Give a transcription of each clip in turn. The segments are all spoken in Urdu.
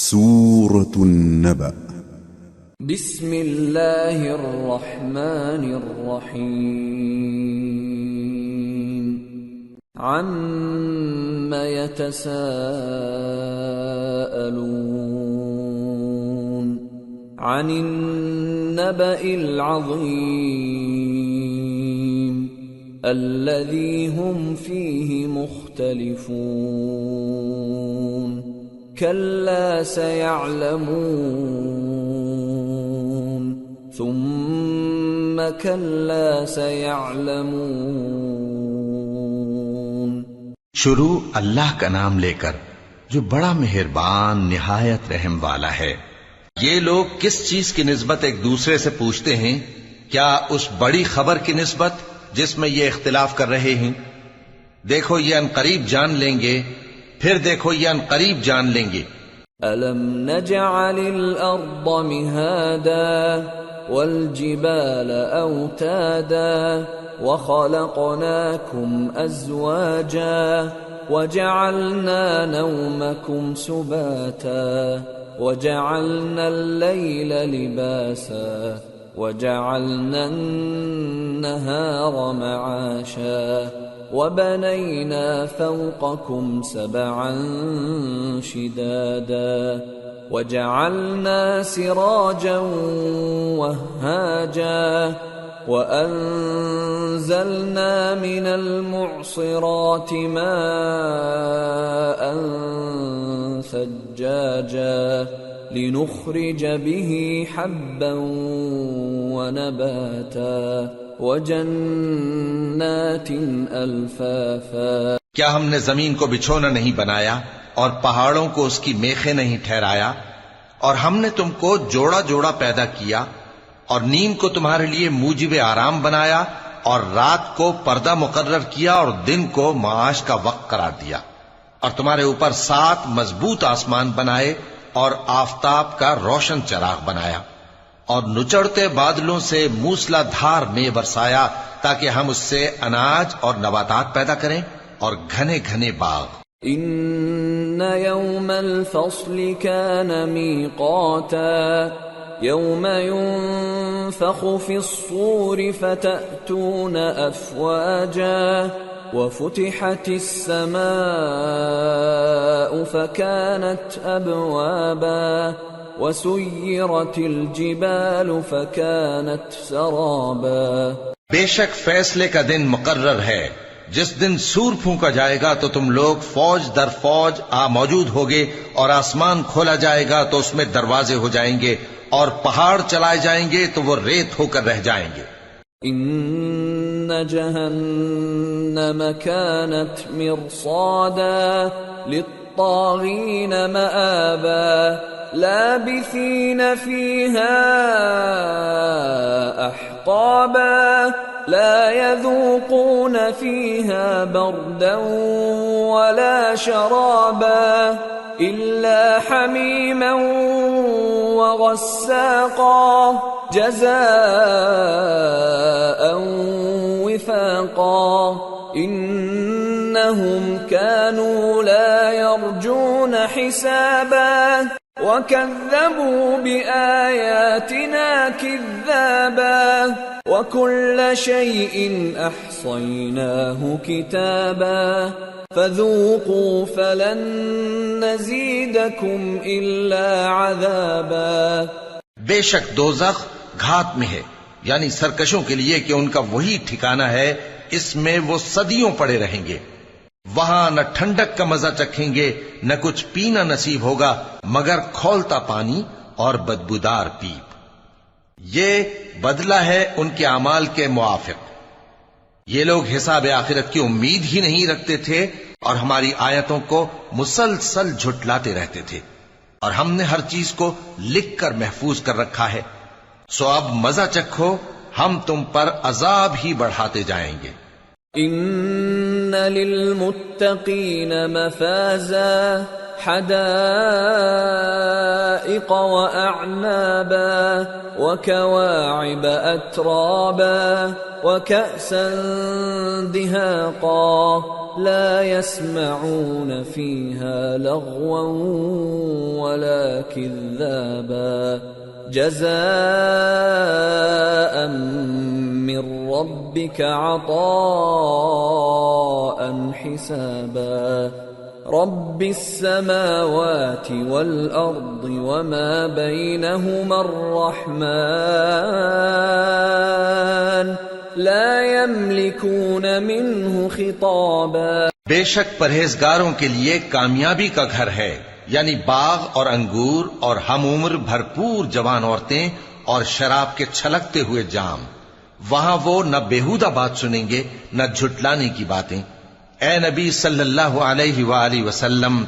سورة النبأ بسم اللہ الرحمن الرحیم عم يتساءلون عن النبأ العظیم الذي هم فيه مختلفون كلا سيعلمون ثم كلا سيعلمون۔ شروع اللہ کا نام لے کر جو بڑا مہربان نہایت رحم والا ہے۔ یہ لوگ کس چیز کی نسبت ایک دوسرے سے پوچھتے ہیں؟ کیا اس بڑی خبر کی نسبت جس میں یہ اختلاف کر رہے ہیں؟ دیکھو یہ عنقریب جان لیں گے، پھر دیکھو یہ عنقریب جان لیں گے۔ أَلَمْ نَجْعَلِ الْأَرْضَ مِهَادًا وَالْجِبَالَ أَوْتَادًا وَخَلَقْنَاكُمْ أَزْوَاجًا وَجَعَلْنَا نَوْمَكُمْ سُبَاتًا وَجَعَلْنَا اللَّيْلَ لِبَاسًا وَجَعَلْنَا النَّهَارَ مَعَاشًا وَبَنَيْنَا فَوْقَكُمْ سَبْعًا شِدَادًا وَجَعَلْنَا سِرَاجًا وَهَّاجًا وَأَنزَلْنَا مِنَ الْمُعْصِرَاتِ مَاءً ثَجَّاجًا لِنُخْرِجَ بِهِ حَبًّا وَنَبَاتًا وَجَنَّاتٍ أَلْفَافًا۔ کیا ہم نے زمین کو بچھونا نہیں بنایا اور پہاڑوں کو اس کی میخیں نہیں ٹھہرایا؟ اور ہم نے تم کو جوڑا جوڑا پیدا کیا اور نیند کو تمہارے لیے موجب آرام بنایا اور رات کو پردہ مقرر کیا اور دن کو معاش کا وقت قرار دیا، اور تمہارے اوپر 7 مضبوط آسمان بنائے اور آفتاب کا روشن چراغ بنایا، اور نچڑتے بادلوں سے موسلا دھار میں برسایا تاکہ ہم اس سے اناج اور نباتات پیدا کریں اور گھنے گھنے باغ۔ ان يوم الفصل كان ميقاتا يوم ينفخ في الصور فتأتون أفواجا وفتحت السماء فكانت أبوابا وسيرت الجبال فكانت سرابا۔ بے شک فیصلے کا دن مقرر ہے، جس دن سور پھونکا جائے گا تو تم لوگ فوج در فوج موجود ہوگے، اور آسمان کھولا جائے گا تو اس میں دروازے ہو جائیں گے، اور پہاڑ چلائے جائیں گے تو وہ ریت ہو کر رہ جائیں گے۔ ان جہنم كانت مرصادا للطاغین مآبا لابثین فیہا احقابا لا يذوقون فيها بردا ولا شرابا إلا حميما وغساقا جزاء وفاقا إنهم كانوا لا يرجون حسابا وكذبوا بآياتنا كذابا وكل شيء أحصيناه كتابا فذوقوا فلن نزيدكم إلا عذابا۔ بے شک دوزخ گھات میں ہے، یعنی سرکشوں کے لیے کہ ان کا وہی ٹھکانہ ہے، اس میں وہ صدیوں پڑے رہیں گے۔ وہاں نہ ٹھنڈک کا مزہ چکھیں گے، نہ کچھ پینا نصیب ہوگا مگر کھولتا پانی اور بدبودار پیپ۔ یہ بدلہ ہے ان کے اعمال کے موافق۔ یہ لوگ حساب آخرت کی امید ہی نہیں رکھتے تھے اور ہماری آیتوں کو مسلسل جھٹلاتے رہتے تھے، اور ہم نے ہر چیز کو لکھ کر محفوظ کر رکھا ہے، سو اب مزہ چکھو، ہم تم پر عذاب ہی بڑھاتے جائیں گے۔ ان للمتقین مفازا حدائق حدائق وأعنابا وكواعب أترابا وكأسا دهاقا لا يسمعون فيها لغوا ولا كذابا جزاء من ربك عطاء حسابا رب السماوات والأرض وما بينهما الرحمن لا يملكون منه خطابا بے شک پرہیزگاروں کے لیے کامیابی کا گھر ہے، یعنی باغ اور انگور اور ہم عمر بھرپور جوان عورتیں اور شراب کے چھلکتے ہوئے جام۔ وہاں وہ نہ بیہودہ بات سنیں گے نہ جھٹلانے کی باتیں۔ اے نبی صلی اللہ علیہ وآلہ وسلم،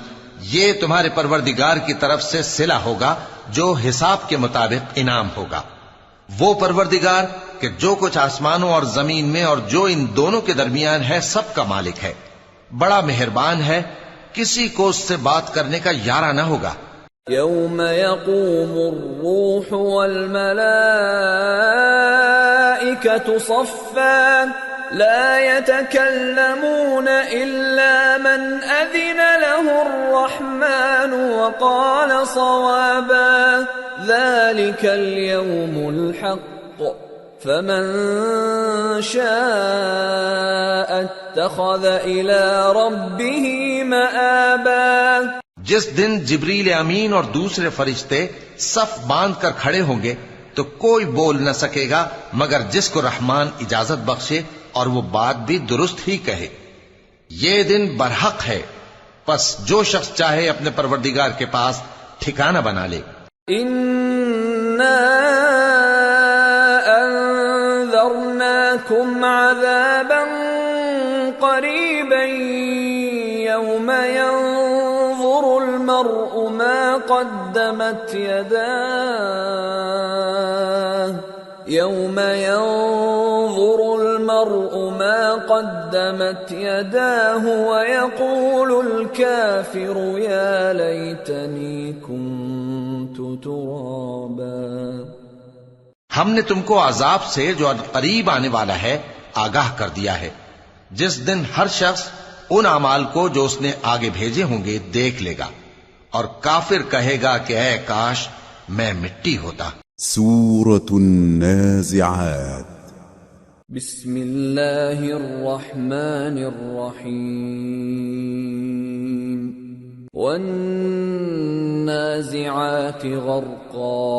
یہ تمہارے پروردگار کی طرف سے صلہ ہوگا جو حساب کے مطابق انعام ہوگا۔ وہ پروردگار کہ جو کچھ آسمانوں اور زمین میں اور جو ان دونوں کے درمیان ہے سب کا مالک ہے، بڑا مہربان ہے، کسی کو اس سے بات کرنے کا یارہ نہ ہوگا۔ يوم يقوم الروح والملائكة صفا لا يتكلمون إلا من أذن له الرحمن وقال صوابا ذلك اليوم الحق فمن شاء اتخذ إلى ربه مآبا۔ جس دن جبریل امین اور دوسرے فرشتے صف باندھ کر کھڑے ہوں گے تو کوئی بول نہ سکے گا مگر جس کو رحمان اجازت بخشے اور وہ بات بھی درست ہی کہے۔ یہ دن برحق ہے، پس جو شخص چاہے اپنے پروردگار کے پاس ٹھکانہ بنا لے۔ اِنَّا أَنذَرْنَاكُمْ عَذَابًا قَرِيبًا يَوْمَ يَنظُرُ الْمَرْءُ مَا قَدَّمَتْ يَدَاهُ يَوْمَ يَنظُرُ الْمَرْءُ مَا قَدَّمَتْ يَدَاهُ وَيَقُولُ الْكَافِرُ يَا لَيْتَنِي كُنتُ تُرَابًا۔ ہم نے تم کو عذاب سے جو قریب آنے والا ہے آگاہ کر دیا ہے، جس دن ہر شخص ان اعمال کو جو اس نے آگے بھیجے ہوں گے دیکھ لے گا، اور کافر کہے گا کہ اے کاش میں مٹی ہوتا۔ سورة النازعات بسم اللہ الرحمن الرحیم والنازعات غرقا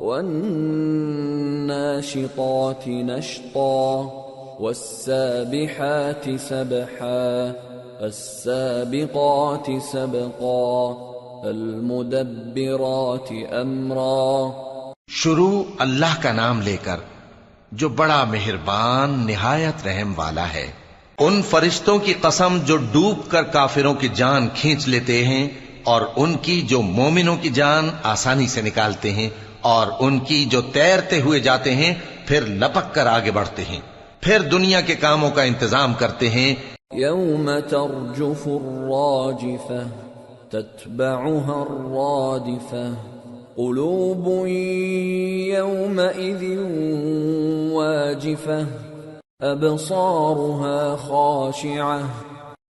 والناشطات نشطا والسابحات سبحا السابقات سبقا المدبرات امرا۔ شروع اللہ کا نام لے کر جو بڑا مہربان نہایت رحم والا ہے۔ ان فرشتوں کی قسم جو ڈوب کر کافروں کی جان کھینچ لیتے ہیں، اور ان کی جو مومنوں کی جان آسانی سے نکالتے ہیں، اور ان کی جو تیرتے ہوئے جاتے ہیں پھر لپک کر آگے بڑھتے ہیں، پھر دنیا کے کاموں کا انتظام کرتے ہیں۔ یوم ترجف الراجفہ تتبعها الرادفہ قلوب یومئذ واجفہ ابصارها خاشعہ۔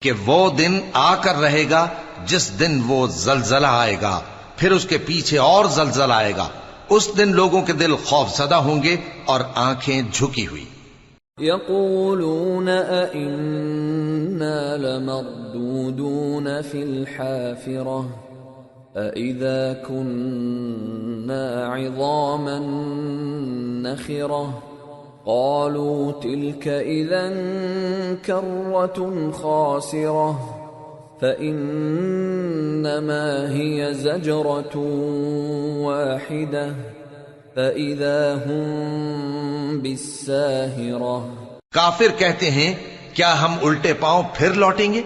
کہ وہ دن آ کر رہے گا جس دن وہ زلزلہ آئے گا، پھر اس کے پیچھے اور زلزلہ آئے گا، اس دن لوگوں کے دل خوف زدہ ہوں گے اور آنکھیں جھکی ہوئی۔ یقولون أئنا لمردودون في الحافرة أئذا كنا عظاما نخرة قالوا تلك إذا كرة خاسرة فإنما هي زجرة واحدة فإذا هم بالساهرة۔ کافر کہتے ہیں کیا ہم الٹے پاؤں پھر لوٹیں گے؟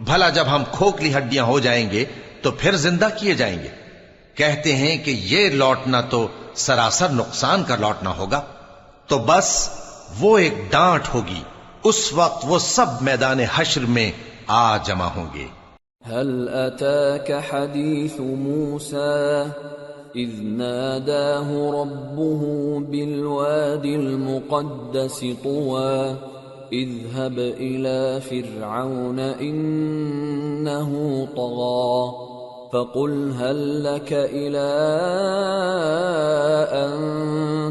بھلا جب ہم کھوکھلی ہڈیاں ہو جائیں گے تو پھر زندہ کیے جائیں گے؟ کہتے ہیں کہ یہ لوٹنا تو سراسر نقصان کا لوٹنا ہوگا۔ تو بس وہ ایک ڈانٹ ہوگی، اس وقت وہ سب میدان حشر میں آ جمع ہوں گے۔ هل أتاك حديث موسى إذ ناداه ربه بالواد المقدس طوى اذهب إلى فرعون إنه طغى فقل هل لك إلى أن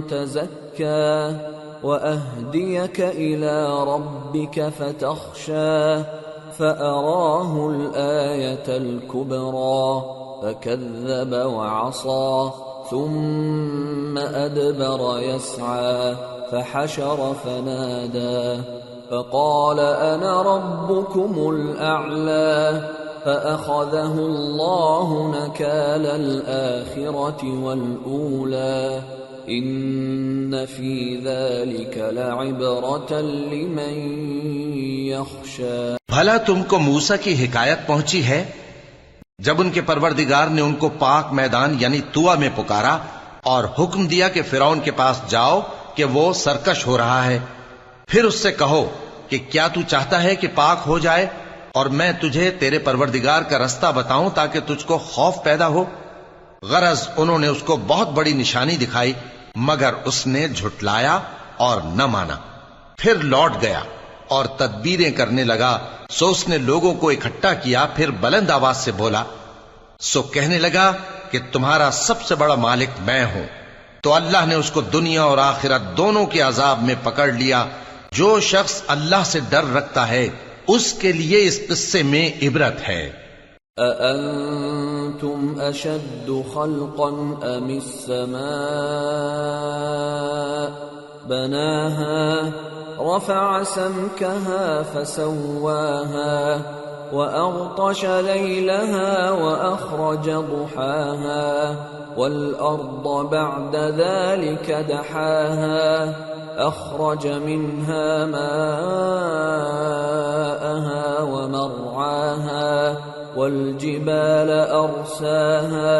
تزكى وأهديك إلى ربك فتخشى فأراه الآية الكبرى فكذب وعصى ثم أدبر يسعى فحشر فنادى فقال أنا ربكم الأعلى فأخذه الله نكال الآخرة والأولى إن في ذلك لعبرة لمن يخشى. بھلا تم کو موسیٰ کی حکایت پہنچی ہے جب ان کے پروردگار نے ان کو پاک میدان یعنی طویٰ میں پکارا اور حکم دیا کہ فرعون کے پاس جاؤ کہ وہ سرکش ہو رہا ہے. پھر اس سے کہو کہ کیا تو چاہتا ہے کہ پاک ہو جائے اور میں تجھے تیرے پروردگار کا رستہ بتاؤں تاکہ تجھ کو خوف پیدا ہو. غرض انہوں نے اس کو بہت بڑی نشانی دکھائی مگر اس نے جھٹلایا اور نہ مانا. پھر لوٹ گیا اور تدبیریں کرنے لگا. سو اس نے لوگوں کو اکٹھا کیا پھر بلند آواز سے بولا سو کہنے لگا کہ تمہارا سب سے بڑا مالک میں ہوں. تو اللہ نے اس کو دنیا اور آخرت دونوں کے عذاب میں پکڑ لیا. جو شخص اللہ سے ڈر رکھتا ہے اس کے لیے اس قصے میں عبرت ہے. أأنتم أشد خلقا أم السماء بناها رفع سمكها فسواها وأغطش ليلها وأخرج ضحاها والأرض بعد ذلك دحاها أخرج منها ماءها ومرعاها والجبال أرساها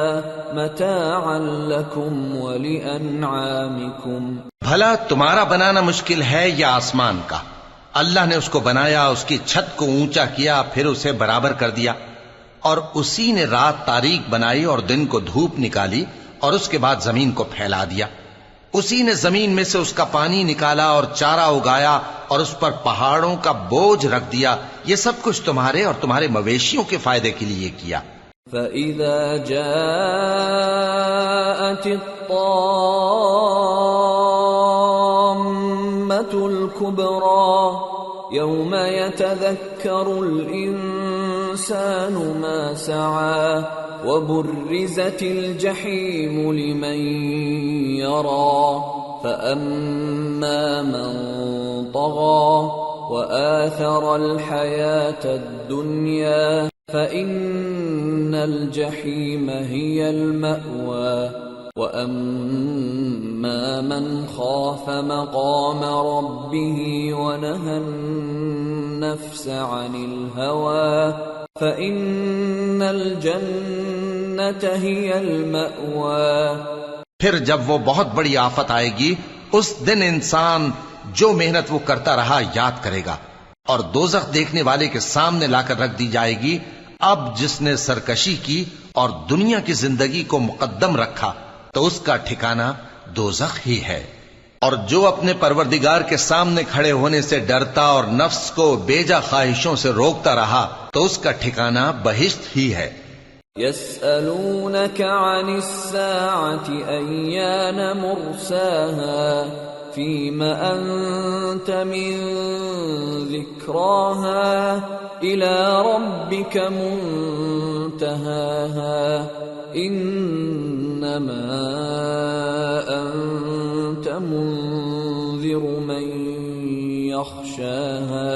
متاعا لكم ولأنعامكم. بھلا تمہارا بنانا مشکل ہے یا آسمان کا؟ اللہ نے اس کو بنایا، اس کی چھت کو اونچا کیا، پھر اسے برابر کر دیا، اور اسی نے رات تاریک بنائی اور دن کو دھوپ نکالی، اور اس کے بعد زمین کو پھیلا دیا. اسی نے زمین میں سے اس کا پانی نکالا اور چارہ اگایا اور اس پر پہاڑوں کا بوجھ رکھ دیا. یہ سب کچھ تمہارے اور تمہارے مویشیوں کے فائدے کے لیے کیا. فَإِذَا جَاءَتِ الطَّامَّةُ الْكُبْرَى يَوْمَ يَتَذَكَّرُ الْإِنسَانُ مَا سَعَى وَبُرِّزَتِ الْجَحِيمُ لِمَنْ يَرَى فَأَمَّا مَنْ طَغَى وَآثَرَ الْحَيَاةَ الدُّنْيَا فَإِنَّ الْجَحِيمَ هِيَ الْمَأْوَى وَأَمَّا مَنْ خَافَ مَقَامَ رَبِّهِ وَنَهَى النَّفْسَ عَنِ الْهَوَى فَإِنَّ الْجَنَّةَ هِيَ الْمَأْوَى. پھر جب وہ بہت بڑی آفت آئے گی اس دن انسان جو محنت وہ کرتا رہا یاد کرے گا، اور دوزخ دیکھنے والے کے سامنے لا کر رکھ دی جائے گی. اب جس نے سرکشی کی اور دنیا کی زندگی کو مقدم رکھا تو اس کا ٹھکانہ دوزخ ہی ہے، اور جو اپنے پروردگار کے سامنے کھڑے ہونے سے ڈرتا اور نفس کو بیجا خواہشوں سے روکتا رہا تو اس کا ٹھکانہ بہشت ہی ہے. يسألونك عن الساعة أيان مرساها فيم أنت من ذكراها إلى ربك منتهاها إنما أنت منذر من يخشاها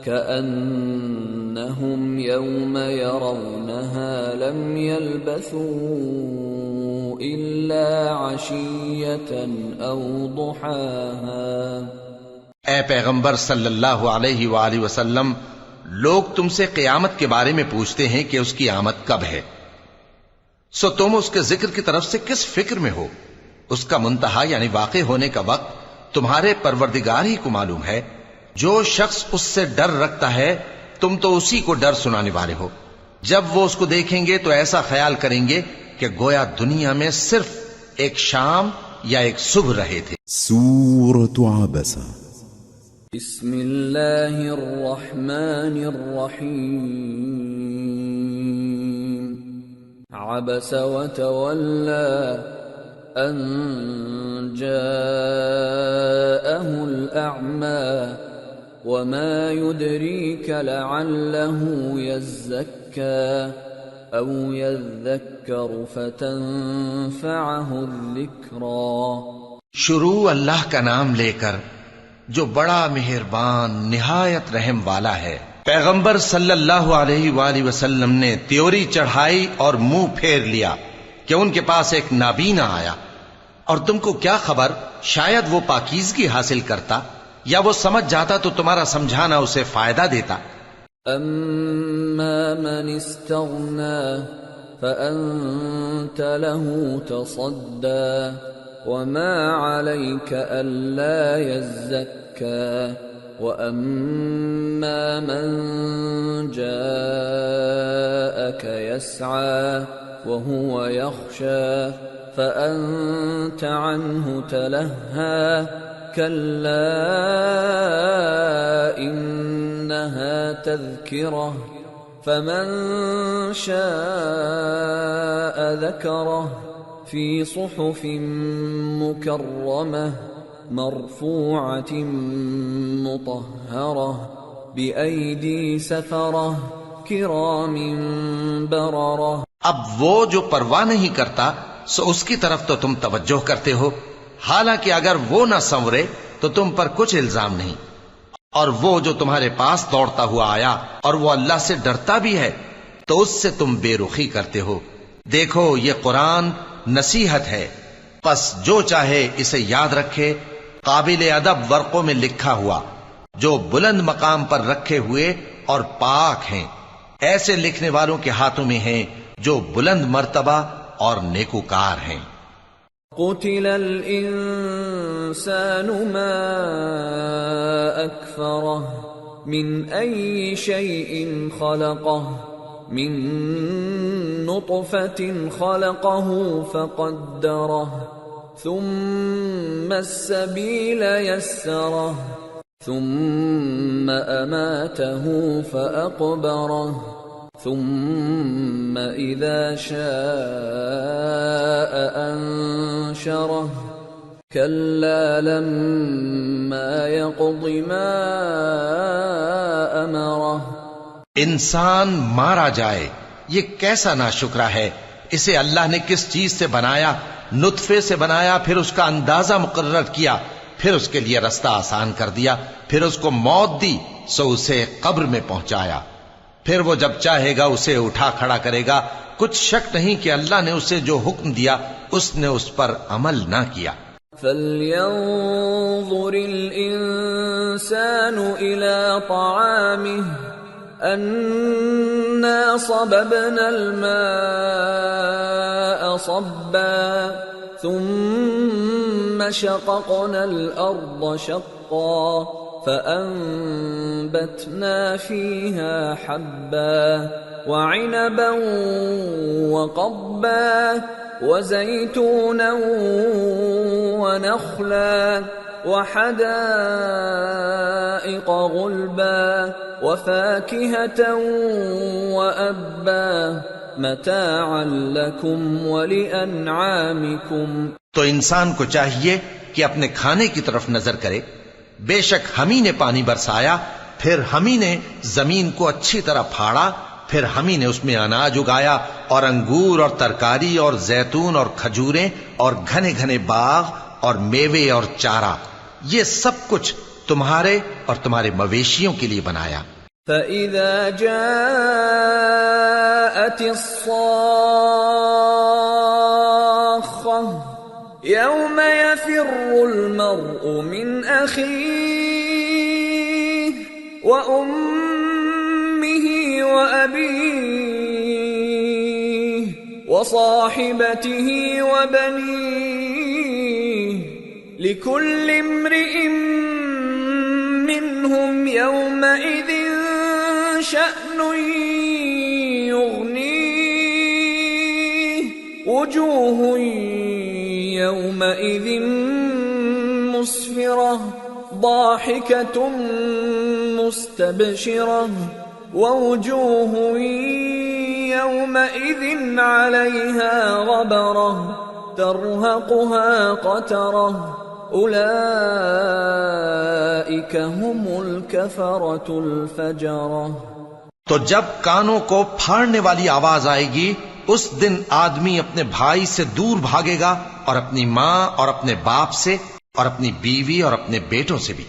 كأنهم يوم يرونها لم يلبثوا إلا عشية أو ضحاها. اے پیغمبر صلی اللہ علیہ وآلہ وسلم، لوگ تم سے قیامت کے بارے میں پوچھتے ہیں کہ اس کی آمد کب ہے، سو تم اس کے ذکر کی طرف سے کس فکر میں ہو؟ اس کا منتہا یعنی واقع ہونے کا وقت تمہارے پروردگار ہی کو معلوم ہے. جو شخص اس سے ڈر رکھتا ہے تم تو اسی کو ڈر سنانے والے ہو. جب وہ اس کو دیکھیں گے تو ایسا خیال کریں گے کہ گویا دنیا میں صرف ایک شام یا ایک صبح رہے تھے۔ سورة عبسة. بسم اللہ الرحمن الرحیم عبس وتولى ان جاءه الأعمى وما يدريك لعله يزكى أو يذكر فتنفعه الذكرى۔ شروع اللہ کا نام لے کر جو بڑا مہربان نہایت رحم والا ہے۔ پیغمبر صلی اللہ علیہ وآلہ وسلم نے تیوری چڑھائی اور منہ پھیر لیا کہ ان کے پاس ایک نابینا آیا، اور تم کو کیا خبر شاید وہ پاکیزگی حاصل کرتا یا وہ سمجھ جاتا تو تمہارا سمجھانا اسے فائدہ دیتا۔ اما من استغنى فأنت له تصدى وما عليك ألا يزكى وأما من جاءك يسعى وهو يخشى فأنت عنه تلهى كلا إنها تذكرة فمن شاء ذكره في صحف مكرمة مرفوعة مطهرة بأيدي سفرة كرام بررة۔ اب وہ جو پرواہ نہیں کرتا سو اس کی طرف تو تم توجہ کرتے ہو، حالانکہ اگر وہ نہ سنورے تو تم پر کچھ الزام نہیں، اور وہ جو تمہارے پاس دوڑتا ہوا آیا اور وہ اللہ سے ڈرتا بھی ہے تو اس سے تم بے رخی کرتے ہو۔ دیکھو یہ قرآن نصیحت ہے، پس جو چاہے اسے یاد رکھے، قابل ادب ورقوں میں لکھا ہوا، جو بلند مقام پر رکھے ہوئے اور پاک ہیں، ایسے لکھنے والوں کے ہاتھوں میں ہیں جو بلند مرتبہ اور نیکوکار ہیں۔ قتل الانسان ما اکفرہ من ای شیء خلقہ من نطفة خلقه فقدره ثم السبيل يسره ثم أماته فأقبره ثم إذا شاء أنشره كلا لما يقض ما أمره۔ انسان مارا جائے، یہ کیسا ناشکرا ہے، اسے اللہ نے کس چیز سے بنایا؟ نطفے سے بنایا، پھر اس کا اندازہ مقرر کیا، پھر اس کے لیے رستہ آسان کر دیا، پھر اس کو موت دی سو اسے قبر میں پہنچایا، پھر وہ جب چاہے گا اسے اٹھا کھڑا کرے گا۔ کچھ شک نہیں کہ اللہ نے اسے جو حکم دیا اس نے اس پر عمل نہ کیا۔ فَلْيَنظُرِ الْإِنسَانُ إِلَى طَعَامِهِ أَنَّا صَبَبْنَا الْمَاءَ صَبًّا ثُمَّ شَقَقْنَا الْأَرْضَ شَقًّا فَأَنبَتْنَا فِيهَا حَبًّا وَعِنَبًا وَقَضْبًا وَزَيْتُونًا وَنَخْلًا وحدائق غلبا وفاكهة وأبا متاعا لكم ولأنعامكم۔ تو انسان کو چاہیے کہ اپنے کھانے کی طرف نظر کرے، بے شک ہم ہی نے پانی برسایا، پھر ہم ہی نے زمین کو اچھی طرح پھاڑا، پھر ہم ہی نے اس میں اناج اگایا اور انگور اور ترکاری اور زیتون اور کھجوریں اور گھنے گھنے باغ اور میوے اور چارہ، یہ سب کچھ تمہارے اور تمہارے مویشیوں کے لیے بنایا۔ فَإِذَا جَاءَتِ الصَّاخَّةُ يَوْمَ يَفِرُّ الْمَرْءُ مِنْ أَخِيهِ وَأُمِّهِ وَأَبِيهِ وَصَاحِبَتِهِ وَبَنِيهِ لِكُلِّ امْرِئٍ مِّنْهُمْ يَوْمَئِذٍ شَأْنٌ وجوه يومئذ مسفرة ضاحكة مستبشرة ووجوه يومئذ عليها غبرة ترهقها قترة أولئك هم الكفرة الفجرة۔ تو جب کانوں کو پھاڑنے والی آواز آئے گی اس دن آدمی اپنے بھائی سے دور بھاگے گا اور اپنی ماں اور اپنے باپ سے اور اپنی بیوی اور اپنے بیٹوں سے بھی۔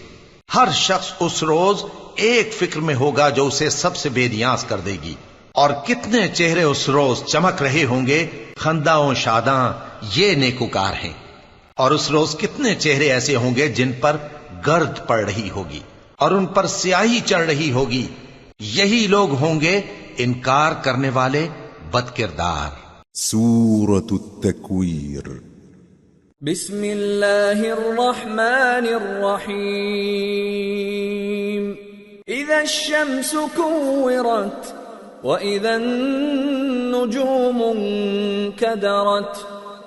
ہر شخص اس روز ایک فکر میں ہوگا جو اسے سب سے بے نیاز کر دے گی۔ اور کتنے چہرے اس روز چمک رہے ہوں گے، خنداں و شاداں یہ نیکوکار ہیں۔ اور اس روز کتنے چہرے ایسے ہوں گے جن پر گرد پڑ رہی ہوگی اور ان پر سیاہی چڑھ رہی ہوگی، یہی لوگ ہوں گے انکار کرنے والے بد کردار۔ سورة التكوير۔ بسم اللہ الرحمن الرحیم۔ اذا الشمس كورت وإذا النجوم انكدرت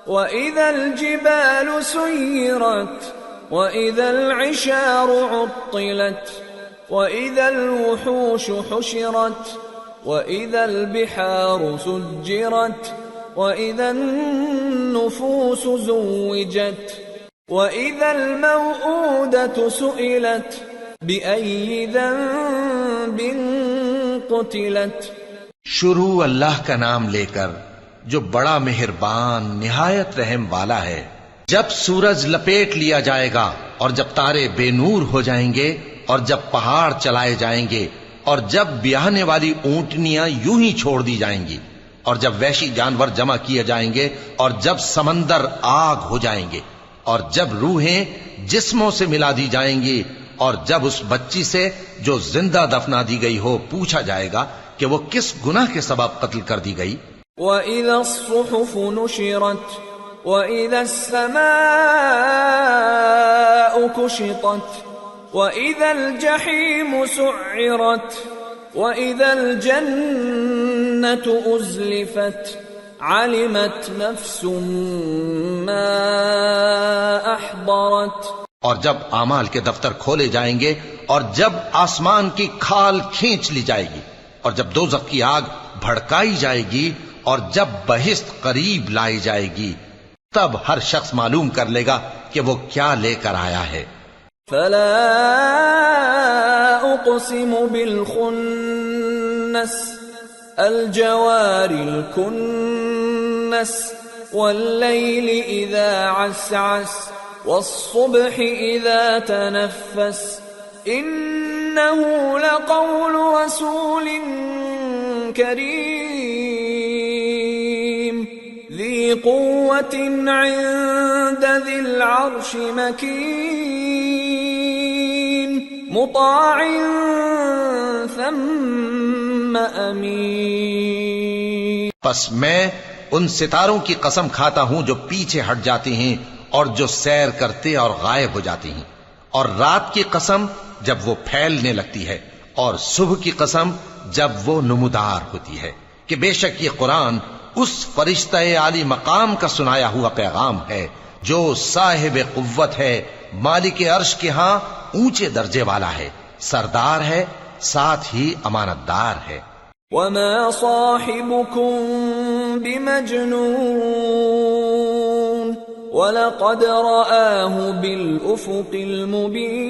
وإذا الجبال سيرت وإذا العشار عطلت وإذا الوحوش حشرت وإذا البحار سجرت وإذا النفوس زوجت وإذا الموءودة سئلت بأي ذنب قتلت۔ شروع اللہ کا نام لے کر جو بڑا مہربان نہایت رحم والا ہے۔ جب سورج لپیٹ لیا جائے گا اور جب تارے بے نور ہو جائیں گے اور جب پہاڑ چلائے جائیں گے اور جب بیاہنے والی اونٹنیاں یوں ہی چھوڑ دی جائیں گی اور جب وحشی جانور جمع کیے جائیں گے اور جب سمندر آگ ہو جائیں گے اور جب روحیں جسموں سے ملا دی جائیں گی اور جب اس بچی سے جو زندہ دفنا دی گئی ہو پوچھا جائے گا کہ وہ کس گناہ کے سبب قتل کر دی گئی۔ وَإِذَا الصُّحُفُ نُشِرَتْ وَإِذَا السَّمَاءُ كُشِطَتْ وَإِذَا الْجَحِيمُ سُعِّرَتْ وَإِذَا الْجَنَّةُ أُزْلِفَتْ عَلِمَتْ نَفْسٌ مَّا أَحْضَرَتْ۔ اور جب اعمال کے دفتر کھولے جائیں گے اور جب آسمان کی کھال کھینچ لی جائے گی اور جب دوزخ کی آگ بھڑکائی جائے گی اور جب بہشت قریب لائی جائے گی، تب ہر شخص معلوم کر لے گا کہ وہ کیا لے کر آیا ہے۔ فلا اقسم بالخنس الجوار الكنس والليل اذا عسعس والصبح اذا تنفس انه لقول رسول كريم ذي قوة عند ذي العرش مكين مطاع ثم امین۔ پس میں ان ستاروں کی قسم کھاتا ہوں جو پیچھے ہٹ جاتے ہیں اور جو سیر کرتے اور غائب ہو جاتے ہیں، اور رات کی قسم جب وہ پھیلنے لگتی ہے، اور صبح کی قسم جب وہ نمودار ہوتی ہے، کہ بے شک یہ قرآن اس فرشتہ عالی مقام کا سنایا ہوا پیغام ہے جو صاحب قوت ہے، مالک عرش کے ہاں اونچے درجے والا ہے، سردار ہے، ساتھ ہی امانت دار ہے۔ وما صاحبكم بمجنون ولقد رآه بالأفق المبين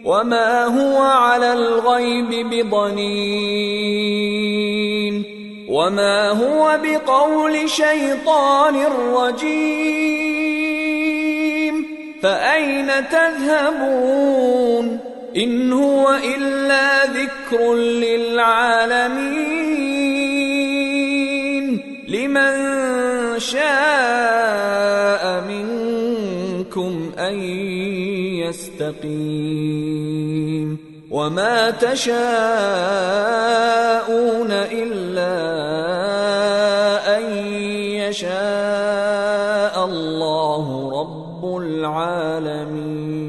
وما هو على الغيب بضنين وما هو بقول شيطان رجيم فأين تذهبون إن هو إلا ذكر للعالمين لمن شاء منكم أن يستقيم وما تشاءون إلا أن يشاء الله رب العالمين۔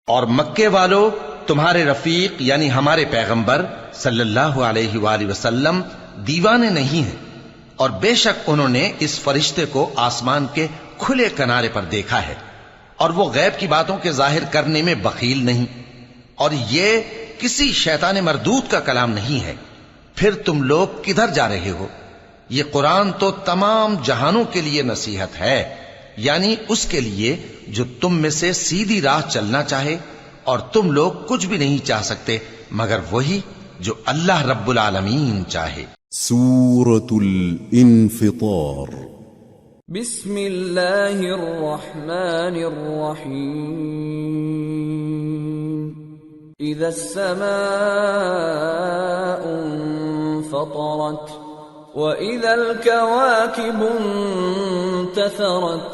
اور مکے والو تمہارے رفیق یعنی ہمارے پیغمبر صلی اللہ علیہ وآلہ وسلم دیوانے نہیں ہیں، اور بے شک انہوں نے اس فرشتے کو آسمان کے کھلے کنارے پر دیکھا ہے، اور وہ غیب کی باتوں کے ظاہر کرنے میں بخیل نہیں، اور یہ کسی شیطان مردود کا کلام نہیں ہے۔ پھر تم لوگ کدھر جا رہے ہو؟ یہ قرآن تو تمام جہانوں کے لیے نصیحت ہے، یعنی اس کے لیے جو تم میں سے سیدھی راہ چلنا چاہے، اور تم لوگ کچھ بھی نہیں چاہ سکتے مگر وہی جو اللہ رب العالمین چاہے۔ سورة الانفطار۔ بسم اللہ الرحمن الرحیم۔ اذا السماء انفطرت وَإِذَا الْكَوَاكِبُ انتَثَرَتْ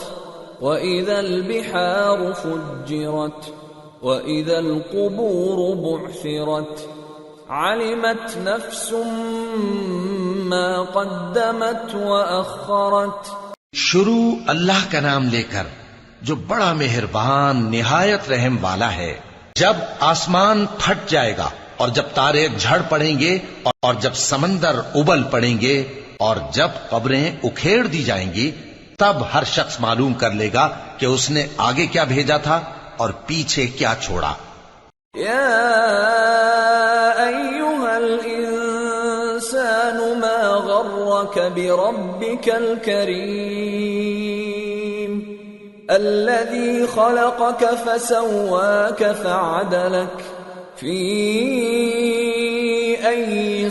وَإِذَا الْبِحَارُ فُجِّرَتْ وَإِذَا الْقُبُورُ بُعْثِرَتْ عَلِمَتْ نَفْسٌ مَّا قَدَّمَتْ وَأَخَّرَتْ۔ شروع اللہ کا نام لے کر جو بڑا مہربان نہایت رحم والا ہے۔ جب آسمان پھٹ جائے گا، اور جب تارے جھڑ پڑیں گے، اور جب سمندر ابل پڑیں گے، اور جب قبریں اکھیڑ دی جائیں گی، تب ہر شخص معلوم کر لے گا کہ اس نے آگے کیا بھیجا تھا اور پیچھے کیا چھوڑا۔ یا ایھا الانسان ما غرک بربک الکریم الذی خلقک فسواک فعدلک فی ای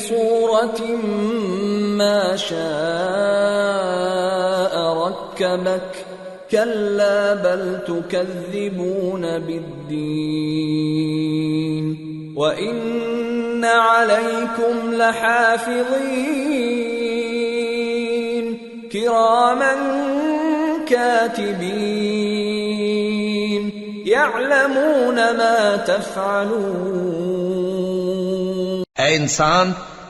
صورت ما شاء رکبک کلا بل تکذبون بالدین وَإِنَّ عَلَيْكُمْ لَحَافِظِينَ كِرَامًا كَاتِبِينَ يَعْلَمُونَ مَا تَفْعَلُونَ۔ اے انسان،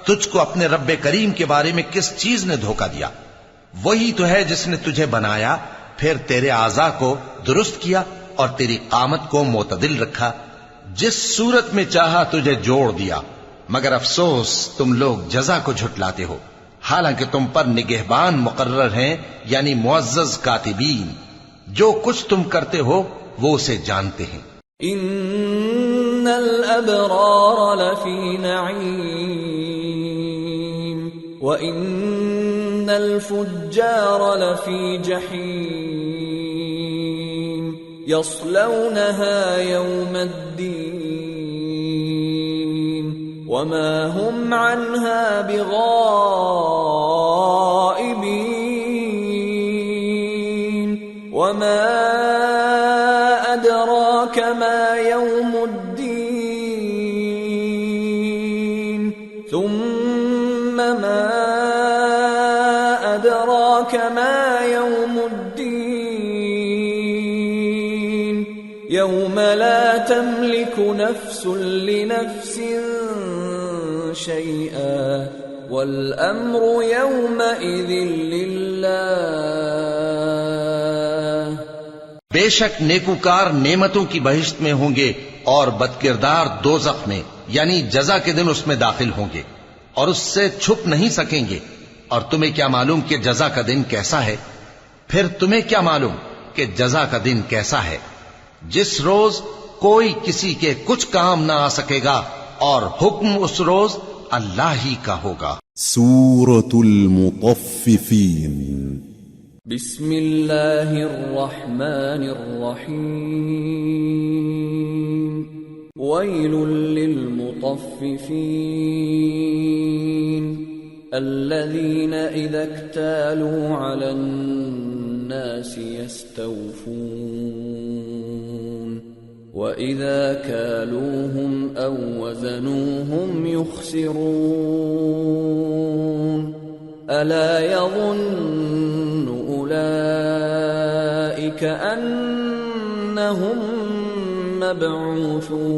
تجھ کو اپنے رب کریم کے بارے میں کس چیز نے دھوکہ دیا؟ وہی تو ہے جس نے تجھے بنایا، پھر تیرے اعضاء کو درست کیا اور تیری قامت کو معتدل رکھا، جس صورت میں چاہا تجھے جوڑ دیا، مگر افسوس تم لوگ جزا کو جھٹلاتے ہو، حالانکہ تم پر نگہبان مقرر ہیں، یعنی معزز کاتبین، جو کچھ تم کرتے ہو وہ اسے جانتے ہیں۔ ان الابرار لفی نعیم وان الفجار لفی جحیم یصلونها یوم الدین وما هم عنها بغائبین وما ادراک ما یوم الدین ثم ما ادراک ما یوم الدین یوم لا تملک نفس لنفس شیئا والامر یومئذ للہ۔ بے شک نیکوکار نعمتوں کی بہشت میں ہوں گے، اور بدکردار دوزخ میں، یعنی جزا کے دن اس میں داخل ہوں گے، اور اس سے چھپ نہیں سکیں گے۔ اور تمہیں کیا معلوم کہ جزا کا دن کیسا ہے؟ پھر تمہیں کیا معلوم کہ جزا کا دن کیسا ہے؟ جس روز کوئی کسی کے کچھ کام نہ آ سکے گا، اور حکم اس روز اللہ ہی کا ہوگا۔ سورة المطففين۔ بسم اللہ الرحمن الرحیم ویل للمطففین الذین اذا اکتالوا علی الناس یستوفون وَإِذَا كَالُوهُمْ أَوْ وَزَنُوهُمْ يُخْسِرُونَ أَلَا يَظُنُّ أُولَئِكَ أَنَّهُمْ مَبْعُوثُونَ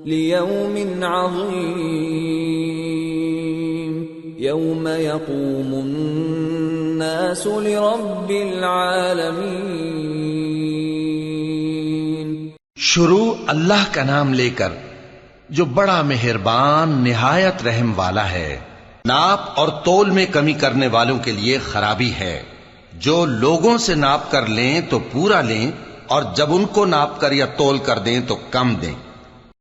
لِيَوْمٍ عَظِيمٍ يَوْمَ يَقُومُ النَّاسُ لِرَبِّ الْعَالَمِينَ۔ شروع اللہ کا نام لے کر جو بڑا مہربان نہایت رحم والا ہے۔ ناپ اور تول میں کمی کرنے والوں کے لیے خرابی ہے۔ جو لوگوں سے ناپ کر لیں تو پورا لیں، اور جب ان کو ناپ کر یا تول کر دیں تو کم دیں۔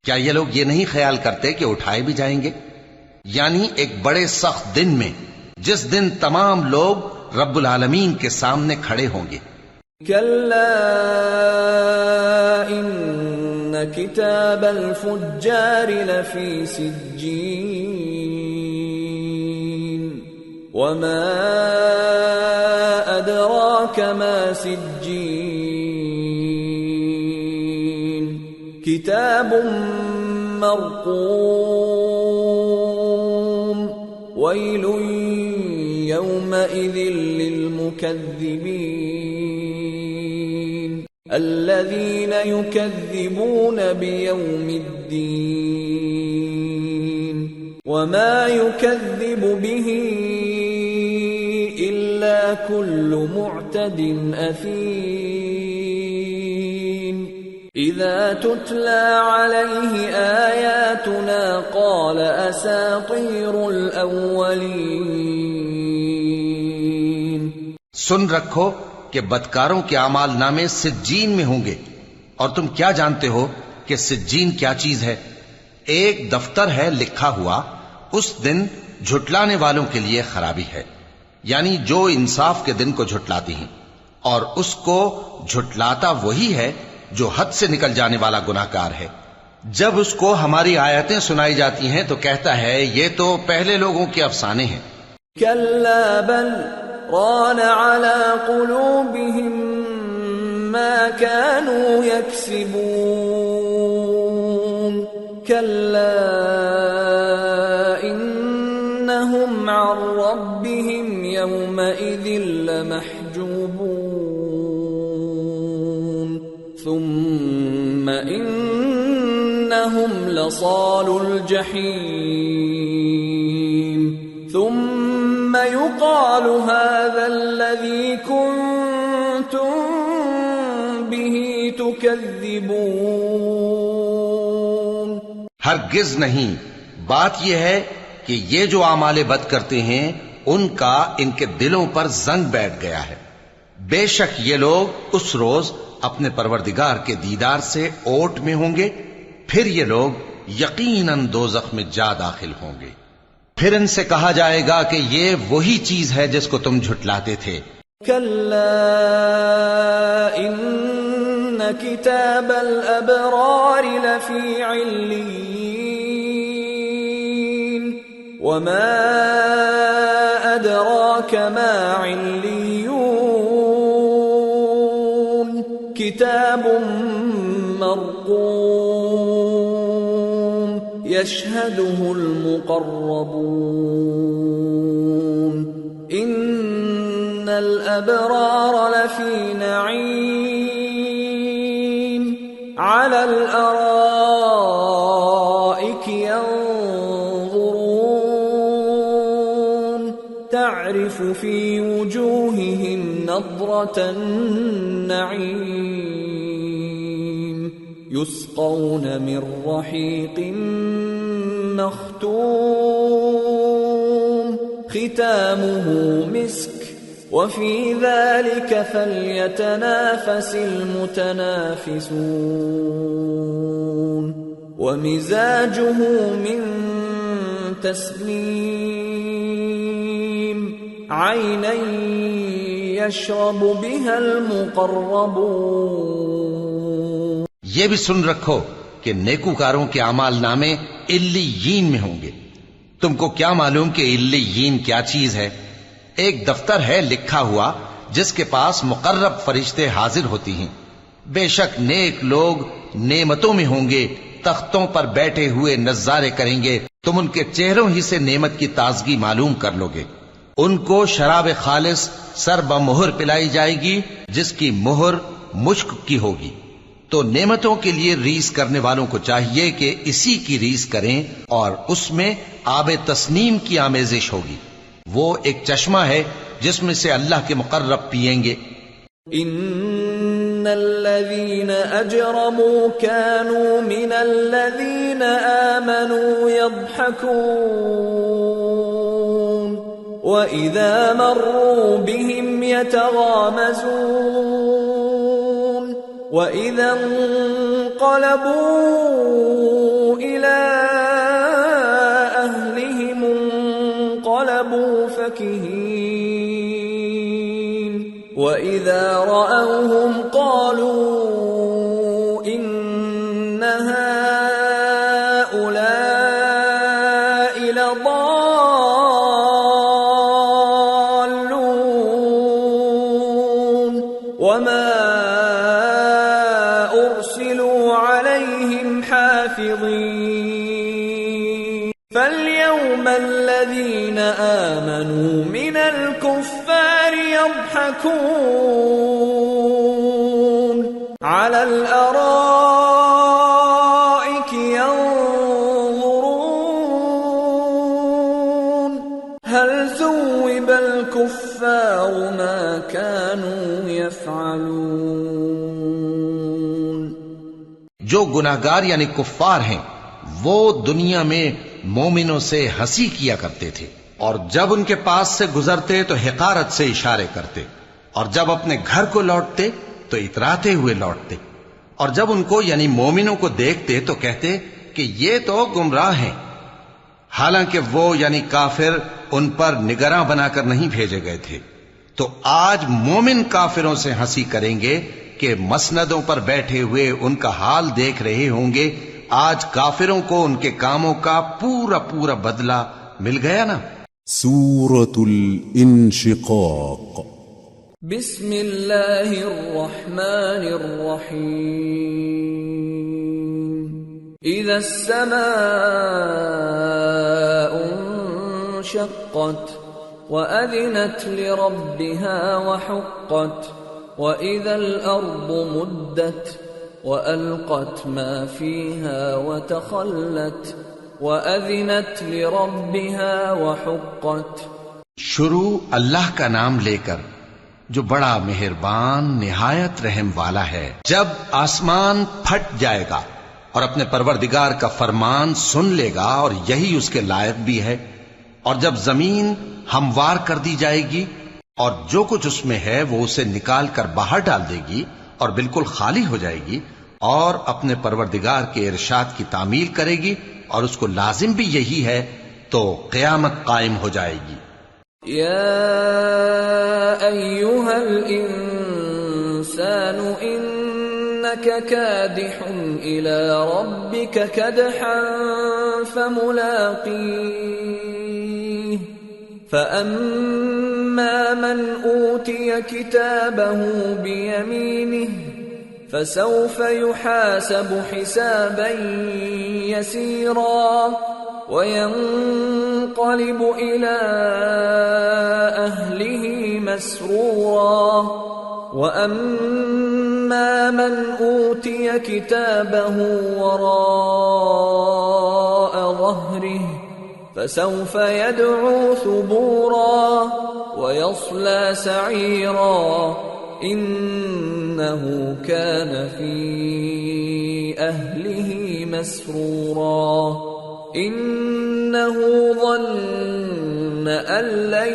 کیا یہ لوگ یہ نہیں خیال کرتے کہ اٹھائے بھی جائیں گے؟ یعنی ایک بڑے سخت دن میں، جس دن تمام لوگ رب العالمین کے سامنے کھڑے ہوں گے۔ كلا إن كتاب الفجار لفي سجين وما أدراك ما سجين كتاب مرقوم ويل يومئذ للمكذبين الذين يكذبون بيوم الدين وما يكذب به إلا كل معتد أثيم إذا تتلى عليه آياتنا قال أساطير الأولين۔ سن رکھو کہ بدکاروں کے اعمال نامے سجین میں ہوں گے، اور تم کیا جانتے ہو کہ سجین کیا چیز ہے؟ ایک دفتر ہے لکھا ہوا، اس دن جھٹلانے والوں کے لیے خرابی ہے، یعنی جو انصاف کے دن کو جھٹلاتی ہیں، اور اس کو جھٹلاتا وہی ہے جو حد سے نکل جانے والا گناہگار ہے۔ جب اس کو ہماری آیتیں سنائی جاتی ہیں تو کہتا ہے یہ تو پہلے لوگوں کے افسانے ہیں۔ كلا بل ران على قلوبهم ما كانوا يكسبون كلا إنهم عن ربهم يومئذ لمحجوبون ثم إنهم لصالو الجحيم ثم يقال هذا الذي كنتم به تكذبون۔ ہرگز نہیں، بات یہ ہے کہ یہ جو اعمال بد کرتے ہیں ان کا ان کے دلوں پر زنگ بیٹھ گیا ہے۔ بے شک یہ لوگ اس روز اپنے پروردگار کے دیدار سے اوٹ میں ہوں گے، پھر یہ لوگ یقیناً دوزخ میں جا داخل ہوں گے۔ پھر ان سے کہا جائے گا کہ یہ وہی چیز ہے جس کو تم جھٹلاتے تھے۔ كلا إن كتاب الأبرار لفي عليين وما أدراك ما عليون كتاب مرقوم يشهده المقربون إن الأبرار لفي نعيم على الأرائك ينظرون تعرف في وجوههم نضرة النعيم يسقون من رحيق مختوم ختامه مسك وفي ذلك فليتنافس المتنافسون ومزاجه من تسنيم عينا يشرب بها المقربون۔ یہ بھی سن رکھو کہ نیکوکاروں کے اعمال نامے علیین میں ہوں گے۔ تم کو کیا معلوم کہ علیین کیا چیز ہے؟ ایک دفتر ہے لکھا ہوا جس کے پاس مقرب فرشتے حاضر ہوتی ہیں۔ بے شک نیک لوگ نعمتوں میں ہوں گے، تختوں پر بیٹھے ہوئے نظارے کریں گے، تم ان کے چہروں ہی سے نعمت کی تازگی معلوم کر لو گے۔ ان کو شراب خالص سر بمہر پلائی جائے گی جس کی مہر مشک کی ہوگی۔ تو نعمتوں کے لیے ریس کرنے والوں کو چاہیے کہ اسی کی ریس کریں، اور اس میں آب تسنیم کی آمیزش ہوگی۔ وہ ایک چشمہ ہے جس میں سے اللہ کے مقرب پئیں گے۔ ان الذين أجرموا كانوا من الذين آمنوا يضحكون وإذا مروا بهم يتغامزون وإذا انقلبوا إلى أهلهم انقلبوا فكهين وإذا رأوهم قالوا إن هؤلاء لضالون وما أرسلوا عليهم حافظين فاليوم الذين آمنوا من الكفار يضحكون على الأرائك ينظرون هل ثوب الكفار ما كانوا يفعلون. جو گناہگار یعنی کفار ہیں وہ دنیا میں مومنوں سے ہنسی کیا کرتے تھے، اور جب ان کے پاس سے گزرتے تو حقارت سے اشارے کرتے، اور جب اپنے گھر کو لوٹتے تو اتراتے ہوئے لوٹتے، اور جب ان کو یعنی مومنوں کو دیکھتے تو کہتے کہ یہ تو گمراہ ہیں، حالانکہ وہ یعنی کافر ان پر نگراں بنا کر نہیں بھیجے گئے تھے. تو آج مومن کافروں سے ہنسی کریں گے کہ مسندوں پر بیٹھے ہوئے ان کا حال دیکھ رہے ہوں گے. آج کافروں کو ان کے کاموں کا پورا پورا بدلہ مل گیا نا. سورة الانشقاق. بسم اللہ الرحمن الرحیم. اذا السماء انشقت وأذنت لربها وحقت وإذا الأرض مدت وألقت ما فيها وتخلت وأذنت لربها وحقت. شروع اللہ کا نام لے کر جو بڑا مہربان نہایت رحم والا ہے. جب آسمان پھٹ جائے گا اور اپنے پروردگار کا فرمان سن لے گا اور یہی اس کے لائق بھی ہے، اور جب زمین ہموار کر دی جائے گی اور جو کچھ اس میں ہے وہ اسے نکال کر باہر ڈال دے گی اور بالکل خالی ہو جائے گی اور اپنے پروردگار کے ارشاد کی تعمیل کرے گی اور اس کو لازم بھی یہی ہے، تو قیامت قائم ہو جائے گی. یا ایھا الانسان انک کادح الی ربک کدحا فملاقیہ فأما من أوتي كتابه بيمينه فسوف يحاسب حسابا يسيرا وينقلب إلى أهله مسرورا وأما من أوتي كتابه وراء ظهره فسوف يدعو ثبورا ويصلى سعيرا إنه كان في أهله مسرورا إنه ظن أن لن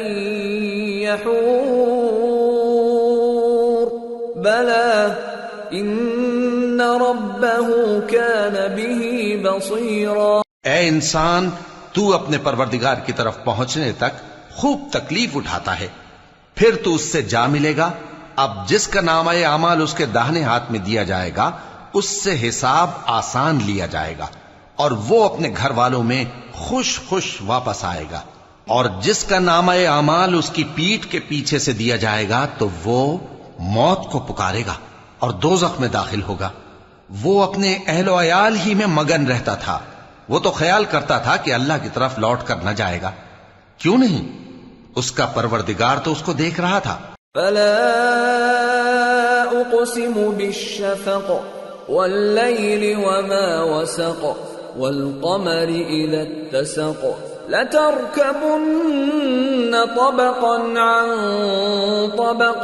يحور بلى إن ربه كان به بصيرا. اے انسان، تو اپنے پروردگار کی طرف پہنچنے تک خوب تکلیف اٹھاتا ہے، پھر تو اس سے جا ملے گا. اب جس کا نامہ اعمال اس کے داہنے ہاتھ میں دیا جائے گا اس سے حساب آسان لیا جائے گا اور وہ اپنے گھر والوں میں خوش خوش واپس آئے گا. اور جس کا نامہ اعمال اس کی پیٹھ کے پیچھے سے دیا جائے گا تو وہ موت کو پکارے گا اور دوزخ میں داخل ہوگا. وہ اپنے اہل و عیال ہی میں مگن رہتا تھا. وہ تو خیال کرتا تھا کہ اللہ کی طرف لوٹ کر نہ جائے گا. کیوں نہیں؟ اس کا پروردگار تو اس کو دیکھ رہا تھا. فلا اقسم بالشفق والليل وما وسق والقمر اذا اتسق لتركبن طبقا عن طبق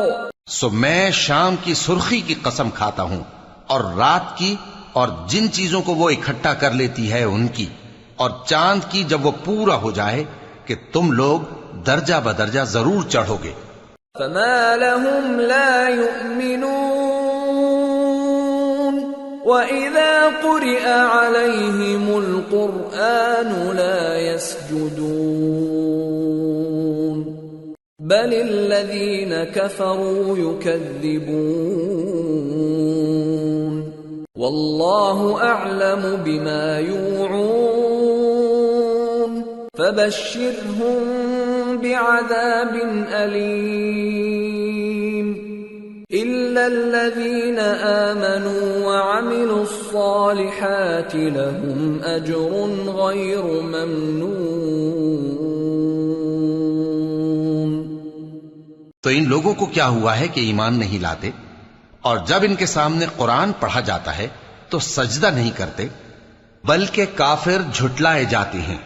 سو میں شام کی سرخی کی قسم کھاتا ہوں اور رات کی اور جن چیزوں کو وہ اکٹھا کر لیتی ہے ان کی، اور چاند کی جب وہ پورا ہو جائے کہ تم لوگ درجہ بدرجہ ضرور چڑھو گے۔ فما لهم لا يؤمنون وَإِذَا قُرِئَ عَلَيْهِمُ الْقُرْآنُ لَا يَسْجُدُونَ بَلِ الَّذِينَ كَفَرُوا يُكَذِّبُونَ وَاللَّهُ أَعْلَمُ بِمَا يُوعُونَ فَبَشِّرْهُم بِعَذَابٍ أَلِيمٍ إِلَّا الَّذِينَ آمَنُوا وَعَمِلُوا الصَّالِحَاتِ لَهُمْ أَجْرٌ غَيْرُ مَمْنُونٍ۔ تو ان لوگوں کو کیا ہوا ہے کہ ایمان نہیں لاتے، اور جب ان کے سامنے قرآن پڑھا جاتا ہے تو سجدہ نہیں کرتے، بلکہ کافر جھٹلائے جاتے ہیں،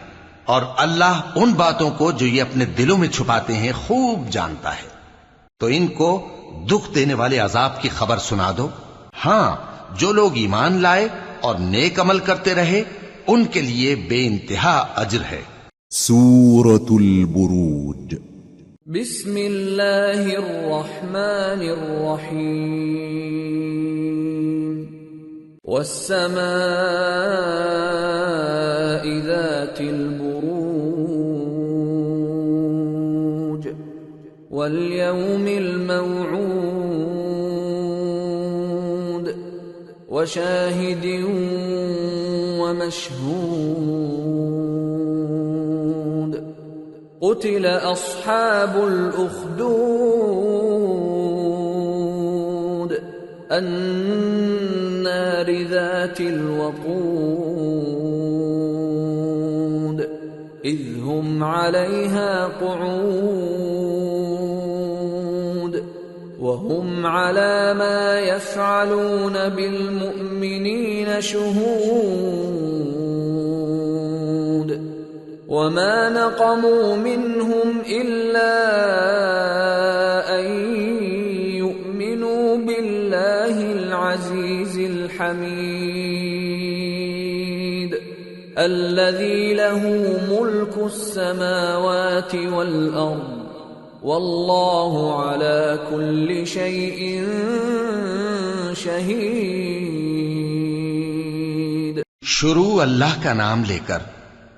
اور اللہ ان باتوں کو جو یہ اپنے دلوں میں چھپاتے ہیں خوب جانتا ہے۔ تو ان کو دکھ دینے والے عذاب کی خبر سنا دو۔ ہاں، جو لوگ ایمان لائے اور نیک عمل کرتے رہے ان کے لیے بے انتہا اجر ہے۔ سورة البروج۔ بسم اللہ الرحمن الرحیم۔ والسماء ذات البروج واليوم الموعود وشاهد ومشهود قتل أصحاب الأخدود النار ذات الوقود إذ هم عليها قعود وهم على ما يفعلون بالمؤمنين شهود وما نقموا منهم إلا أن يؤمنوا بالله العزيز الحميد الذي له ملك السماوات والأرض والله على كل شيء شهيد۔ شروع اللہ کا نام لے کر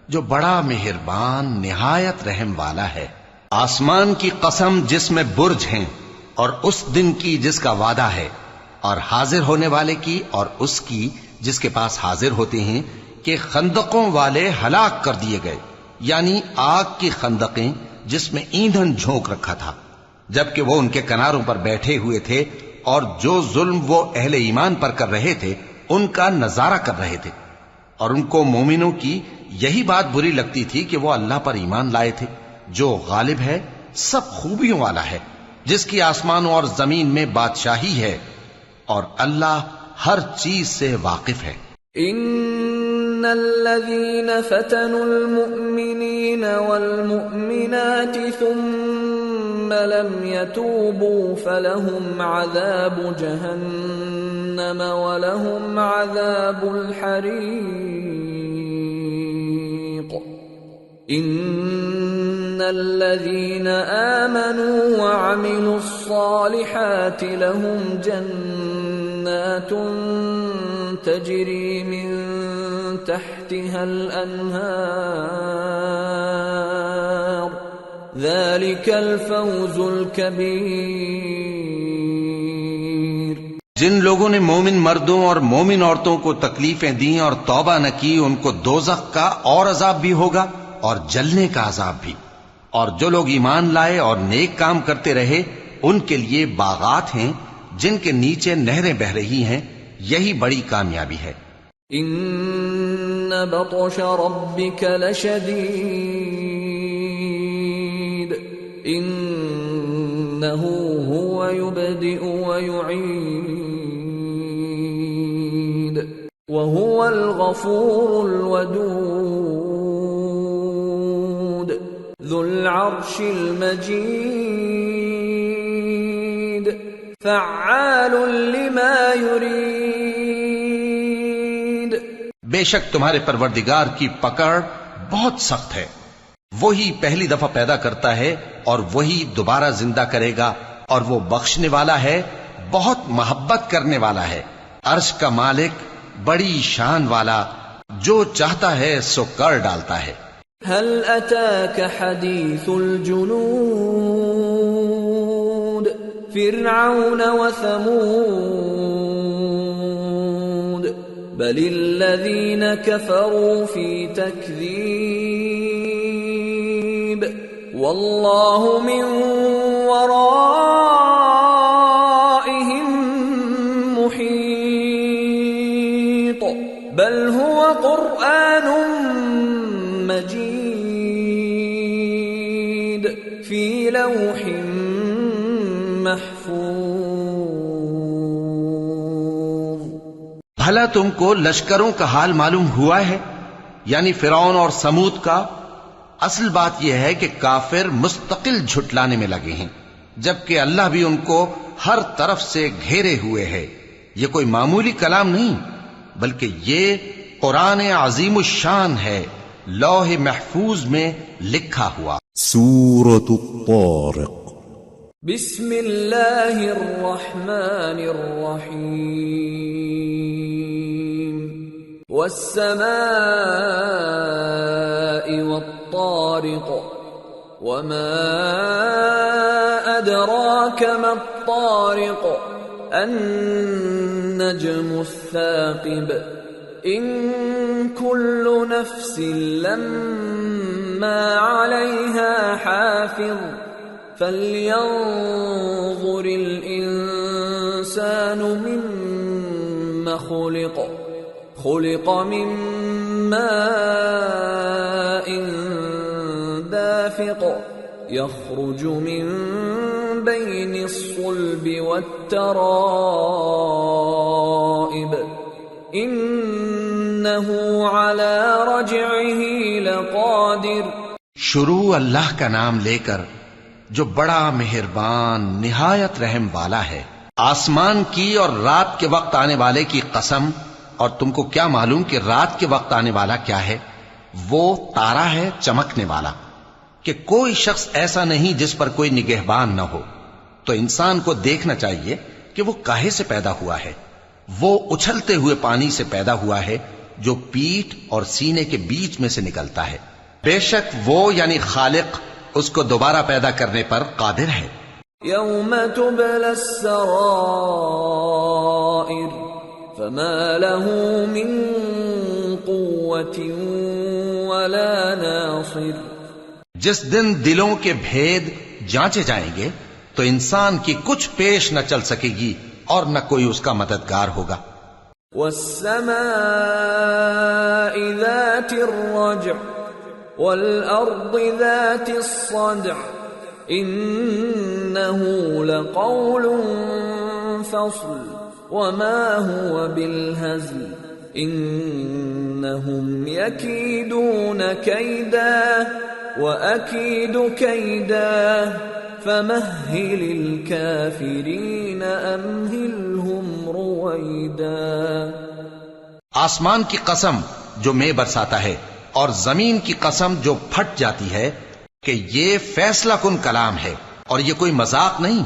جو بڑا مہربان نہایت رحم والا ہے۔ آسمان کی قسم جس میں برج ہیں، اور اس دن کی جس کا وعدہ ہے، اور حاضر ہونے والے کی اور اس کی جس کے پاس حاضر ہوتے ہیں، کہ خندقوں والے ہلاک کر دیے گئے، یعنی آگ کی خندقیں جس میں ایندھن جھونک رکھا تھا، جبکہ وہ ان کے کناروں پر بیٹھے ہوئے تھے، اور جو ظلم وہ اہل ایمان پر کر رہے تھے ان کا نظارہ کر رہے تھے، اور ان کو مومنوں کی یہی بات بری لگتی تھی کہ وہ اللہ پر ایمان لائے تھے، جو غالب ہے، سب خوبیوں والا ہے، جس کی آسمانوں اور زمین میں بادشاہی ہے، اور اللہ ہر چیز سے واقف ہے۔ ان الذين فتنوا المؤمنين والمؤمنات ثم لم يتوبوا فلهم عذاب جهنم ولهم عذاب الحريق ان الذين آمنوا وعملوا الصالحات لهم جنات تجري من تحتها الأنهار ذلك الفوز الكبير۔ جن لوگوں نے مومن مردوں اور مومن عورتوں کو تکلیفیں دیں اور توبہ نہ کی ان کو دوزخ کا اور عذاب بھی ہوگا اور جلنے کا عذاب بھی، اور جو لوگ ایمان لائے اور نیک کام کرتے رہے ان کے لیے باغات ہیں جن کے نیچے نہریں بہ رہی ہیں، یہی بڑی کامیابی ہے۔ ان بطش ربک لشدید انه هو يبدئ ويعيد وهو الغفور الودود ذو العرش المجيد فعال لما يريد. بے شک تمہارے پروردگار کی پکڑ بہت سخت ہے. وہی پہلی دفعہ پیدا کرتا ہے اور وہی دوبارہ زندہ کرے گا، اور وہ بخشنے والا ہے، بہت محبت کرنے والا ہے. عرش کا مالک، بڑی شان والا، جو چاہتا ہے سو کر ڈالتا ہے. هل أتاك حديث الجنود فرعون وثمود بل الذين كفروا في تكذيب والله من ورائهم محيط بل هو قرآن مجيد في لوح محفوظ. بھلا تم کو لشکروں کا حال معلوم ہوا ہے، یعنی فرعون اور سمود کا؟ اصل بات یہ ہے کہ کافر مستقل جھٹلانے میں لگے ہیں، جبکہ اللہ بھی ان کو ہر طرف سے گھیرے ہوئے ہے. یہ کوئی معمولی کلام نہیں، بلکہ یہ قرآن عظیم الشان ہے، لوح محفوظ میں لکھا ہوا. سورة الطارق. بسم اللہ الرحمن الرحیم. والسماء والطارق وما أدراك ما الطارق النجم الثاقب إن كل نفس لما عليها حافظ فلينظر الإنسان مما خلق من ماء دافق يخرج من بين الصلب والترائب إنه على رجعه لقادر. شروع اللہ کا نام لے کر جو بڑا مہربان نہایت رحم والا ہے. آسمان کی اور رات کے وقت آنے والے کی قسم. اور تم کو کیا معلوم کہ رات کے وقت آنے والا کیا ہے؟ وہ تارا ہے چمکنے والا، کہ کوئی شخص ایسا نہیں جس پر کوئی نگہبان نہ ہو. تو انسان کو دیکھنا چاہیے کہ وہ کاہے سے پیدا ہوا ہے. وہ اچھلتے ہوئے پانی سے پیدا ہوا ہے جو پیٹھ اور سینے کے بیچ میں سے نکلتا ہے. بے شک وہ یعنی خالق اس کو دوبارہ پیدا کرنے پر قادر ہے. یوم تبلی السرائر فما له من قوة ولا ناصر. جس دن دلوں کے بھید جانچے جائیں گے تو انسان کی کچھ پیش نہ چل سکے گی اور نہ کوئی اس کا مددگار ہوگا. والسماء ذات الرجع والأرض ذات الصدع إنه لقول فصل وما هو بالهزل إنهم يكيدون كيدا وأكيد كيدا فمهل الكافرين أمهلهم رويدا. آسمان کی قسم جو میں برساتا ہے اور زمین کی قسم جو پھٹ جاتی ہے کہ یہ فیصلہ کن کلام ہے اور یہ کوئی مذاق نہیں.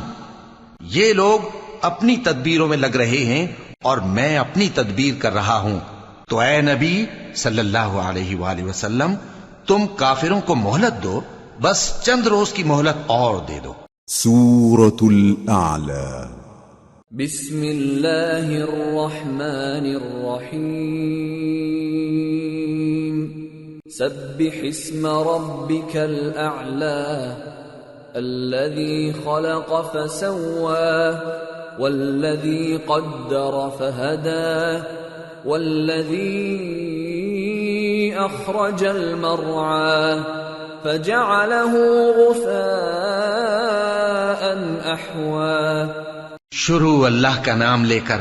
یہ لوگ اپنی تدبیروں میں لگ رہے ہیں اور میں اپنی تدبیر کر رہا ہوں. تو اے نبی صلی اللہ علیہ وآلہ وسلم تم کافروں کو مہلت دو، بس چند روز کی مہلت اور دے دو. سورة الأعلى. بسم اللہ الرحمن الرحیم. سبح اسم ربك الأعلى الذي خلق فسوى والذي قدر فهدى والذي أخرج المرعى فجعله غثاء أحوى. شروع اللہ کا نام لے کر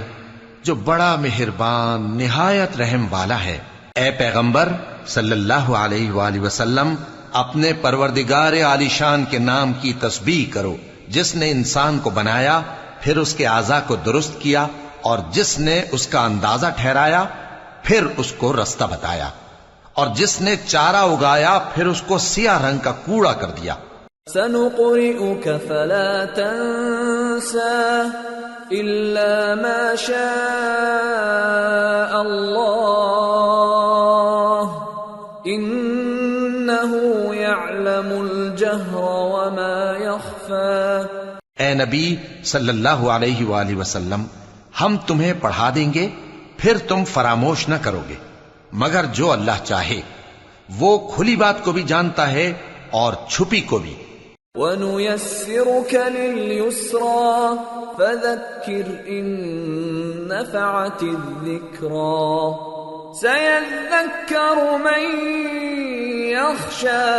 جو بڑا مہربان نہایت رحم والا ہے. اے پیغمبر صلی اللہ علیہ وآلہ وسلم اپنے پروردگار عالی شان کے نام کی تسبیح کرو جس نے انسان کو بنایا پھر اس کے اعضاء کو درست کیا، اور جس نے اس کا اندازہ ٹھہرایا پھر اس کو رستہ بتایا، اور جس نے چارہ اگایا پھر اس کو سیاہ رنگ کا کوڑا کر دیا۔ سنقرئك فلا تنسى إلا ما شاء الله إنه يعلم الجهر وما يخفى۔ اے نبی صلی اللہ علیہ وآلہ وسلم، ہم تمہیں پڑھا دیں گے پھر تم فراموش نہ کرو گے، مگر جو اللہ چاہے، وہ کھلی بات کو بھی جانتا ہے اور چھپی کو بھی۔ وَنُيَسِّرُكَ لِلْيُسْرَى فَذَكِّرْ إِن نَّفَعَتِ الذِّكْرَى سَيَذَّكَّرُ مَن يَخْشَى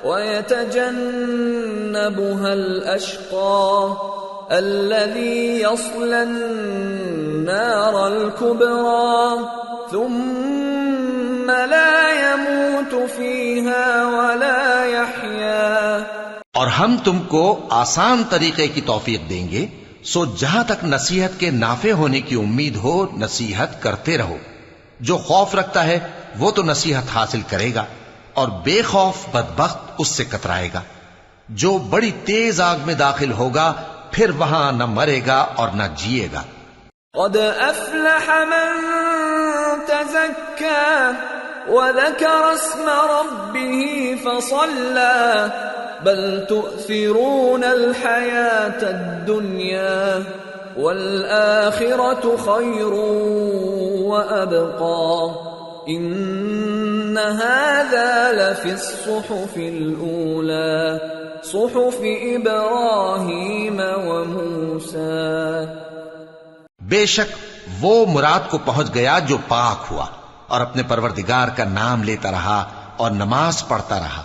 وَيَتَجَنَّبُهَا الْأَشْقَى الَّذِي يَصْلَى النَّارَ الْكُبْرَى ثُمَّ لَا يَمُوتُ فِيهَا وَلَا يَحْيَى۔ اور ہم تم کو آسان طریقے کی توفیق دیں گے، سو جہاں تک نصیحت کے نافع ہونے کی امید ہو نصیحت کرتے رہو۔ جو خوف رکھتا ہے وہ تو نصیحت حاصل کرے گا، اور بے خوف بدبخت اس سے کترائے گا۔ جو بڑی تیز آگ میں داخل ہوگا پھر وہاں نہ مرے گا اور نہ جیے گا۔ قد افلح من تزكى وذكر اسم ربه فصلى بل تؤثرون الحياة الدنيا والآخرة خير وأبقى إن هذا لفي الصحف الأولى صحف إبراهيم وموسى۔ بے شک وہ مراد کو پہنچ گیا جو پاک ہوا اور اپنے پروردگار کا نام لیتا رہا اور نماز پڑھتا رہا۔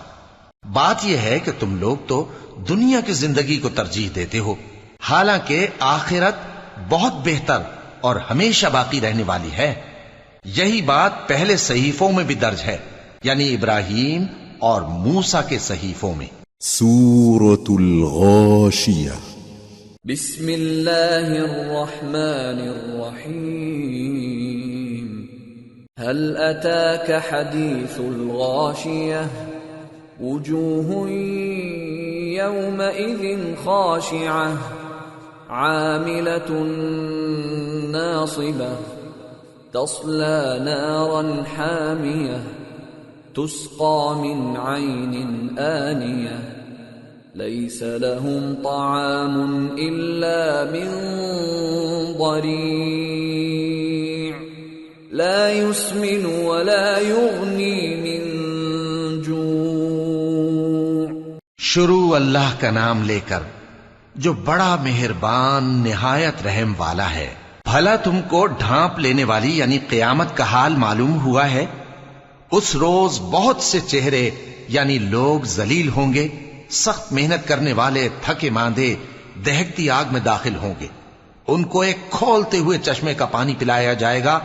بات یہ ہے کہ تم لوگ تو دنیا کی زندگی کو ترجیح دیتے ہو، حالانکہ آخرت بہت بہتر اور ہمیشہ باقی رہنے والی ہے۔ یہی بات پہلے صحیفوں میں بھی درج ہے، یعنی ابراہیم اور موسیٰ کے صحیفوں میں۔ سورة الغاشية بسم اللہ الرحمن الرحیم هل اتاك حدیث الغاشیہ وجوہ یومئذ خاشعہ عاملة ناصبہ تصلى نارا حامیہ تسقى من عین آنیہ ليس لهم طعام إلا من ضريع لا يسمن ولا يغني من جوع۔ شروع اللہ کا نام لے کر جو بڑا مہربان نہایت رحم والا ہے۔ بھلا تم کو ڈھانپ لینے والی یعنی قیامت کا حال معلوم ہوا ہے؟ اس روز بہت سے چہرے یعنی لوگ ذلیل ہوں گے، سخت محنت کرنے والے تھکے ماندے دہکتی آگ میں داخل ہوں گے۔ ان کو ایک کھولتے ہوئے چشمے کا پانی پلایا جائے گا،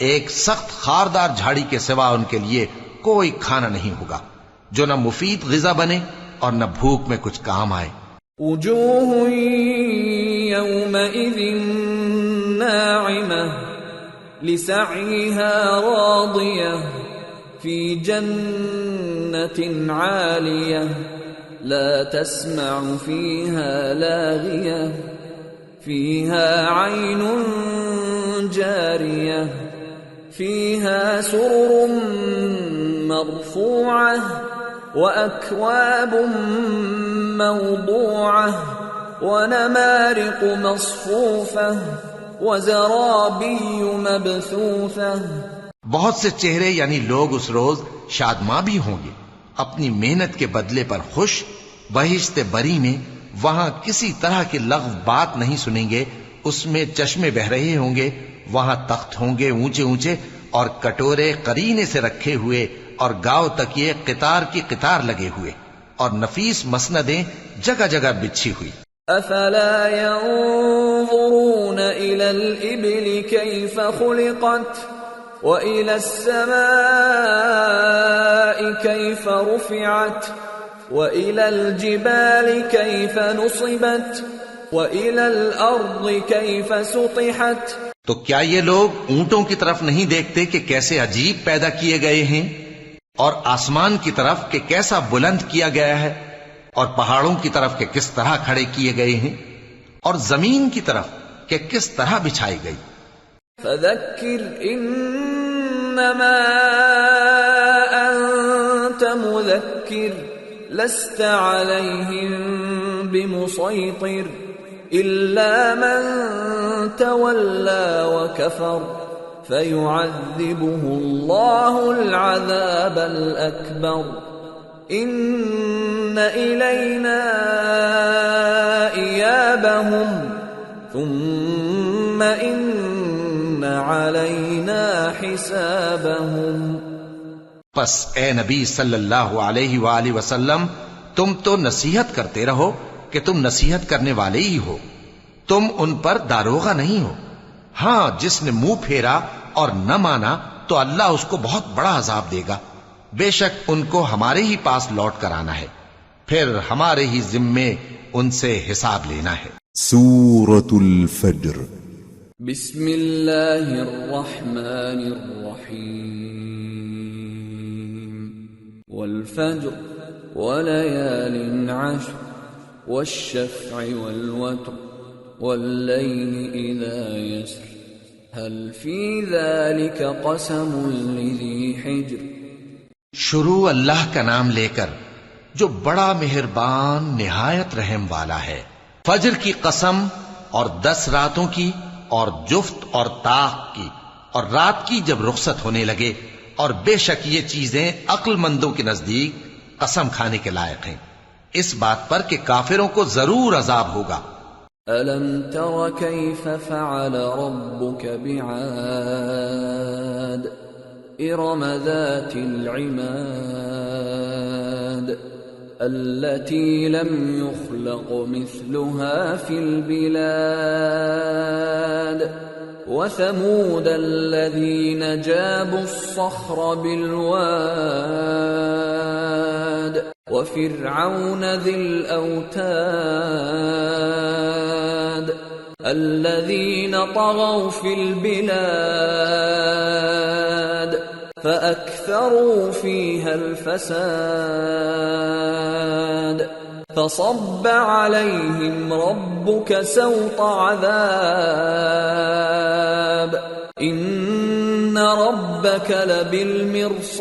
ایک سخت خاردار جھاڑی کے سوا ان کے لیے کوئی کھانا نہیں ہوگا جو نہ مفید غذا بنے اور نہ بھوک میں کچھ کام آئے۔ وجوہ یومئذ ناعمہ لسعیہا راضیہ فی جنت عالیہ لا تسمع فيها لاغية فيها عين جارية فيها سرر مرفوعة وأكواب موضوعة ونمارق مصفوفة وزرابي مبثوثة۔ بہت سے چہرے یعنی لوگ اس روز شادماں بھی ہوں گے، اپنی محنت کے بدلے پر خوش، بہشت بری میں وہاں کسی طرح کی لغو بات نہیں سنیں گے، اس میں چشمے بہ رہے ہوں گے، وہاں تخت ہوں گے اونچے اونچے اور کٹورے قرینے سے رکھے ہوئے اور گاؤ تک یہ قطار کی قطار لگے ہوئے اور نفیس مسندیں جگہ جگہ بچھی ہوئی۔ افلا ينظرون الى الابل كيف خلقت وإلى السماء كيف رفعت وإلى الجبال كيف نصبت وَإِلَى الْأَرْضِ كَيْفَ سُطِحَتْ تو کیا یہ لوگ اونٹوں کی طرف نہیں دیکھتے کہ کیسے عجیب پیدا کیے گئے ہیں، اور آسمان کی طرف کہ کیسا بلند کیا گیا ہے، اور پہاڑوں کی طرف کہ کس طرح کھڑے کیے گئے ہیں، اور زمین کی طرف کہ کس طرح بچھائی گئی۔ فَذَكِّرْ إِنَّمَا أَنْتَ مُذَكِّرٌ لَسْتَ عَلَيْهِمْ بِمُصَيْطِرٍ إِلَّا مَنْ تَوَلَّى وَكَفَرَ فَيُعَذِّبُهُ اللَّهُ الْعَذَابَ الْأَكْبَرَ إِنَّ إِلَيْنَا إِيَابَهُمْ ثُمَّ إِنَّ عَلَيْنَا حِسَابَهُمْ۔ پس اے نبی صلی اللہ علیہ وآلہ وسلم، تم تو نصیحت کرتے رہو کہ تم نصیحت کرنے والے ہی ہو، تم ان پر داروغہ نہیں ہو۔ ہاں، جس نے منہ پھیرا اور نہ مانا تو اللہ اس کو بہت بڑا عذاب دے گا۔ بے شک ان کو ہمارے ہی پاس لوٹ کر آنا ہے، پھر ہمارے ہی ذمے ان سے حساب لینا ہے۔ سورة الفجر۔ بسم اللہ الرحمن الرحیم۔ والفجر وليال عشر والشفع والوتر والليل إذا يسر هل في ذلك قسم لذي حجر۔ شروع اللہ کا نام لے کر جو بڑا مہربان نہایت رحم والا ہے۔ فجر کی قسم، اور 10 راتوں کی، اور جفت اور طاق کی، اور رات کی جب رخصت ہونے لگے، اور بے شک یہ چیزیں عقل مندوں کے نزدیک قسم کھانے کے لائق ہیں، اس بات پر کہ کافروں کو ضرور عذاب ہوگا۔ أَلَمْ تَرَ كَيْفَ فَعَلَ رَبُّكَ بِعَادٍ إِرَمَ ذَاتِ الْعِمَادِ الَّتِي لَمْ يُخْلَقْ مِثْلُهَا فِي الْبِلَادِ وَثَمُودَ الَّذِينَ جَابُوا الصَّخْرَ بِالْوَادِ وَفِرْعَوْنَ ذِي الْأَوْتَادِ الَّذِينَ طَغَوْا فِي الْبِلَادِ فَأَكْثَرُوا فِيهَا الْفَسَادَ فَصَبَّ عَلَيْهِمْ رَبُّكَ سَوْطَ عَذَابٍ إِنَّ رَبَّكَ لَبِالْمِرْصَادِ۔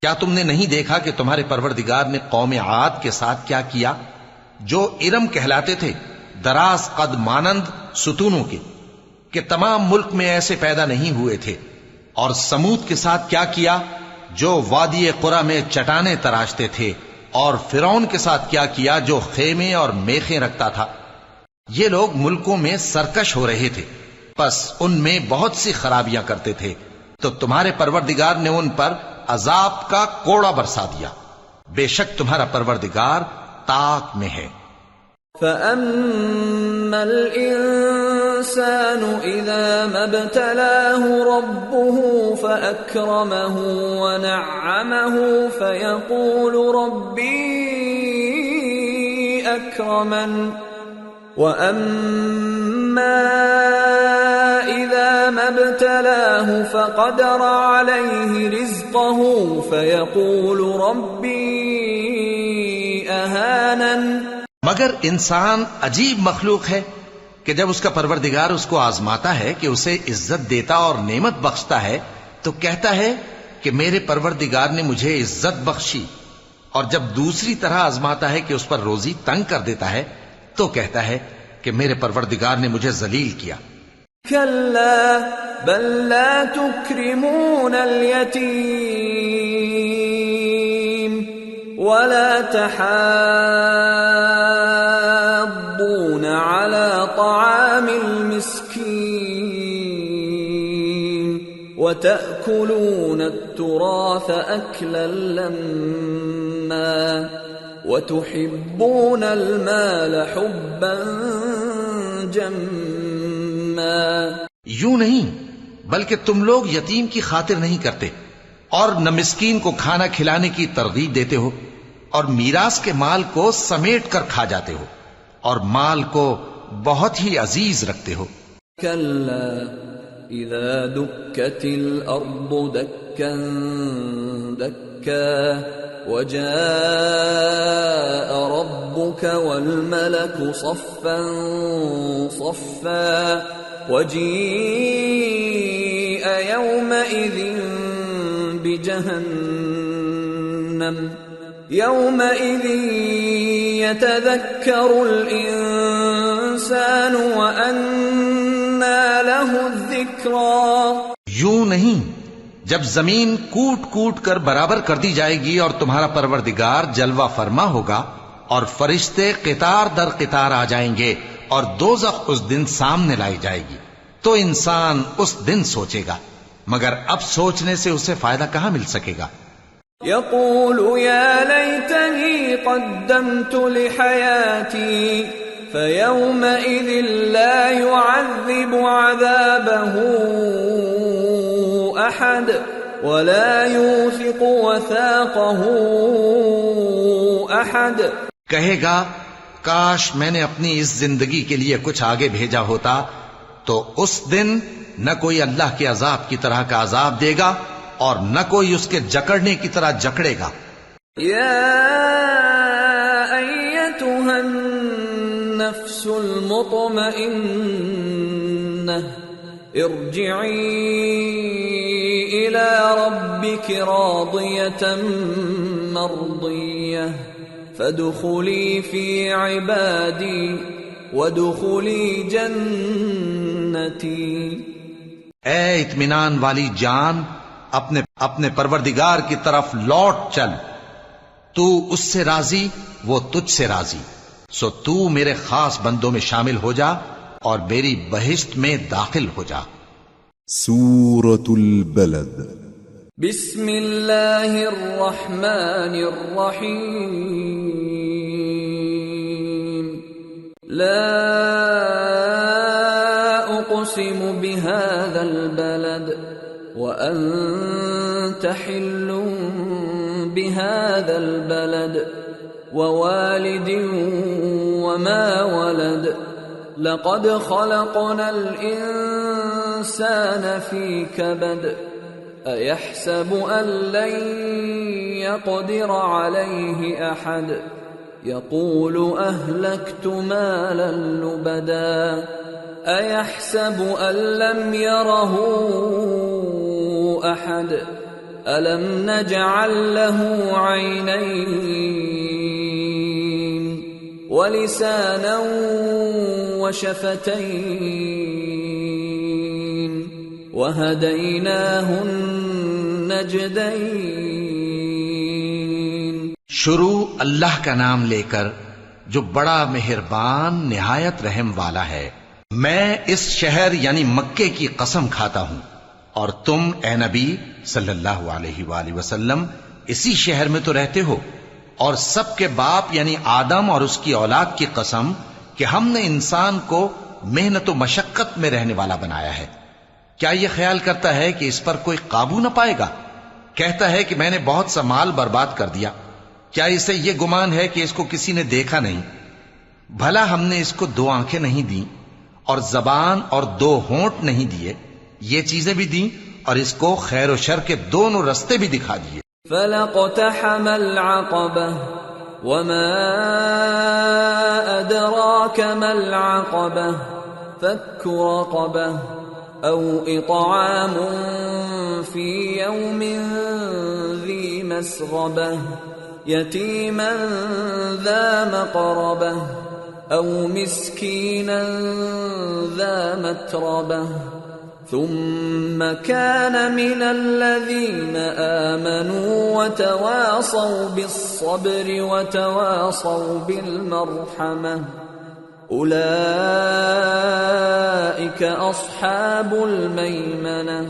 کیا تم نے نہیں دیکھا کہ تمہارے پروردگار نے قوم عاد کے ساتھ کیا کیا، جو ارم کہلاتے تھے، دراز قد مانند ستونوں کے، کہ تمام ملک میں ایسے پیدا نہیں ہوئے تھے، اور سمود کے ساتھ کیا کیا، جو وادی قرا میں چٹانیں تراشتے تھے، اور فرعون کے ساتھ کیا کیا، جو خیمے اور میخیں رکھتا تھا۔ یہ لوگ ملکوں میں سرکش ہو رہے تھے، پس ان میں بہت سی خرابیاں کرتے تھے، تو تمہارے پروردگار نے ان پر عذاب کا کوڑا برسا دیا۔ بے شک تمہارا پروردگار طاق میں ہے۔ فَأَمَّا الْإِنسَانُ إِذَا مَا ابْتَلَاهُ رَبُّهُ فَأَكْرَمَهُ وَنَعَّمَهُ فَيَقُولُ رَبِّي أَكْرَمَنِ وَأَمَّا إِذَا مَا ابْتَلَاهُ فَقَدَرَ عَلَيْهِ رِزْقَهُ فَيَقُولُ رَبِّي أَهَانَنِ۔ مگر انسان عجیب مخلوق ہے کہ جب اس کا پروردگار اس کو آزماتا ہے کہ اسے عزت دیتا اور نعمت بخشتا ہے تو کہتا ہے کہ میرے پروردگار نے مجھے عزت بخشی، اور جب دوسری طرح آزماتا ہے کہ اس پر روزی تنگ کر دیتا ہے تو کہتا ہے کہ میرے پروردگار نے مجھے ذلیل کیا۔ كلا بل لا تكرمون اليتيم ولا تحاضون على طعام المسكين وتأكلون التراث أكلا لما وتحبون المال حبا جما۔ یوں نہیں، بلکہ تم لوگ یتیم کی خاطر نہیں کرتے، اور نہ مسکین کو کھانا کھلانے کی ترغیب دیتے ہو، اور میراث کے مال کو سمیٹ کر کھا جاتے ہو اور مال کو بہت ہی عزیز رکھتے ہو. كلا إذا دكت الأرض دكا دكا وجاء ربك والملك صفا صفا وجيء يومئذ بجهنم يومئذ يتذكر الإنسان وأنى له الذكرى. یوں نہیں، جب زمین کوٹ کوٹ کر برابر کر دی جائے گی اور تمہارا پروردگار جلوہ فرما ہوگا اور فرشتے قطار در قطار آ جائیں گے اور دوزخ اس دن سامنے لائی جائے گی، تو انسان اس دن سوچے گا، مگر اب سوچنے سے اسے فائدہ کہاں مل سکے گا. يقول يا ليتني قدمت لحياتي فيومئذ لا يعذب عذابه أحد ولا يوثق وثاقه أحد. کہے گا کاش میں نے اپنی اس زندگی کے لیے کچھ آگے بھیجا ہوتا تو اس دن نہ کوئی اللہ کے عذاب کی طرح کا عذاب دے گا اور نہ کوئی اس کے جکڑنے کی طرح جکڑے گا. يا أيتها النفس المطمئنة ارجعي إلى ربك راضية مرضية فادخلي في عبادي وادخلي جنتي. اے اطمینان والی جان، اپنے پروردگار کی طرف لوٹ چل، تو اس سے راضی، وہ تجھ سے راضی، سو تو میرے خاص بندوں میں شامل ہو جا اور میری بہشت میں داخل ہو جا. سورة البلد. بسم اللہ الرحمن الرحیم. لا اقسم بهذا البلد وأنت حل بهذا البلد ووالد وما ولد لقد خلقنا الإنسان في كبد أيحسب أن لن يقدر عليه أحد يقول أهلكت مالا لبدا أيحسب أن لم يره أحد ألم نجعل له عينين ولسانا وشفتين وهديناه النجدين. شروع اللہ کا نام لے کر جو بڑا مہربان نہایت رحم والا ہے. میں اس شہر یعنی مکے کی قسم کھاتا ہوں اور تم اے نبی صلی اللہ علیہ وآلہ وسلم اسی شہر میں تو رہتے ہو، اور سب کے باپ یعنی آدم اور اس کی اولاد کی قسم کہ ہم نے انسان کو محنت و مشقت میں رہنے والا بنایا ہے. کیا یہ خیال کرتا ہے کہ اس پر کوئی قابو نہ پائے گا؟ کہتا ہے کہ میں نے بہت سا مال برباد کر دیا. کیا اسے یہ گمان ہے کہ اس کو کسی نے دیکھا نہیں؟ بھلا ہم نے اس کو 2 آنکھیں نہیں دیں اور زبان اور 2 ہونٹ نہیں دیے؟ یہ چیزیں بھی دیں اور اس کو خیر و شر کے دونوں رستے بھی دکھا دیے. فَلَقْتَحَمَ الْعَقَبَةَ وَمَا أَدْرَاكَ مَا الْعَقَبَةُ فَكُّ رَقَبَةٍ أَوْ إِطْعَامٌ فِي يَوْمٍ ذِي مَسْغَبَةٍ يَتِيمًا ذَا مَقْرَبَةٍ أَوْ مِسْكِينًا ذَا مَتْرَبَةٍ ثم كان من الذين آمنوا وتواصوا بالصبر وتواصوا بالمرحمة أولئك أصحاب الميمنة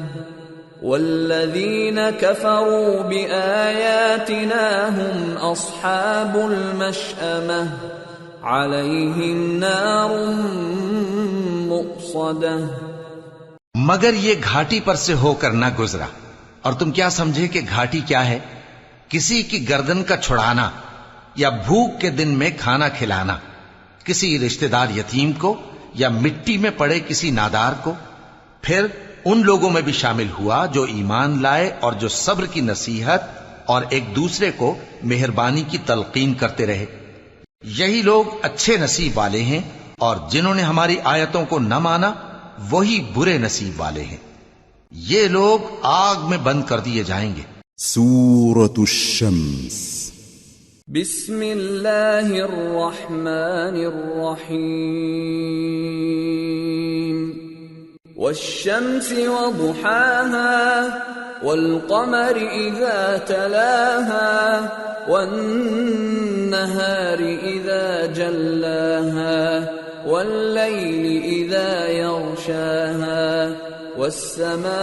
والذين كفروا بآياتنا هم أصحاب المشأمة عليهم نار مؤصدة. مگر یہ گھاٹی پر سے ہو کر نہ گزرا، اور تم کیا سمجھے کہ گھاٹی کیا ہے؟ کسی کی گردن کا چھڑانا یا بھوک کے دن میں کھانا کھلانا کسی رشتہ دار یتیم کو یا مٹی میں پڑے کسی نادار کو. پھر ان لوگوں میں بھی شامل ہوا جو ایمان لائے اور جو صبر کی نصیحت اور ایک دوسرے کو مہربانی کی تلقین کرتے رہے. یہی لوگ اچھے نصیب والے ہیں، اور جنہوں نے ہماری آیتوں کو نہ مانا وہی برے نصیب والے ہیں. یہ لوگ آگ میں بند کر دیے جائیں گے. سورة الشمس. بسم اللہ الرحمن الرحیم. والشمس وضحاها والقمر اذا تلاها والنهار اذا جلاها والليل اذا يغشاها والسماء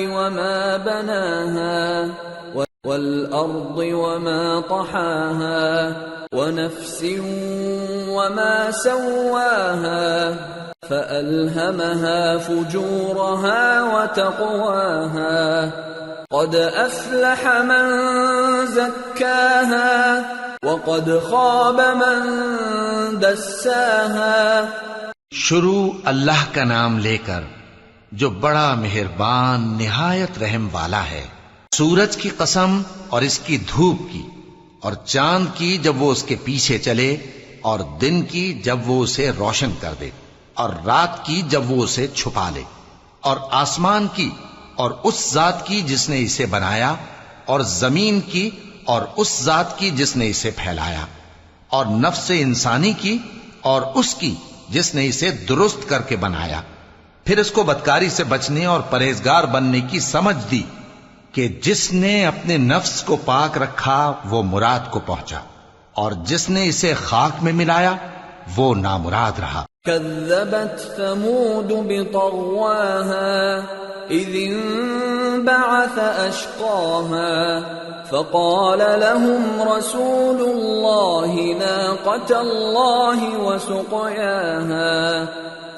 وما بناها والأرض وما طحاها ونفس وما سواها فألهمها فجورها وتقواها قد أفلح من زكاها وقد خاب من دساها. شروع اللہ کا نام لے کر جو بڑا مہربان نہایت رحم والا ہے. سورج کی قسم اور اس کی دھوپ کی، اور چاند کی جب وہ اس کے پیچھے چلے، اور دن کی جب وہ اسے روشن کر دے، اور رات کی جب وہ اسے چھپا لے، اور آسمان کی اور اس ذات کی جس نے اسے بنایا، اور زمین کی اور اس ذات کی جس نے اسے پھیلایا، اور نفس انسانی کی اور اس کی جس نے اسے درست کر کے بنایا. پھر اس کو بدکاری سے بچنے اور پرہیزگار بننے کی سمجھ دی کہ جس نے اپنے نفس کو پاک رکھا وہ مراد کو پہنچا، اور جس نے اسے خاک میں ملایا وہ نامراد رہا. كذبت ثمود بطغواها إذ انبعث أشقاها فقال لهم رسول الله ناقة الله وسقياها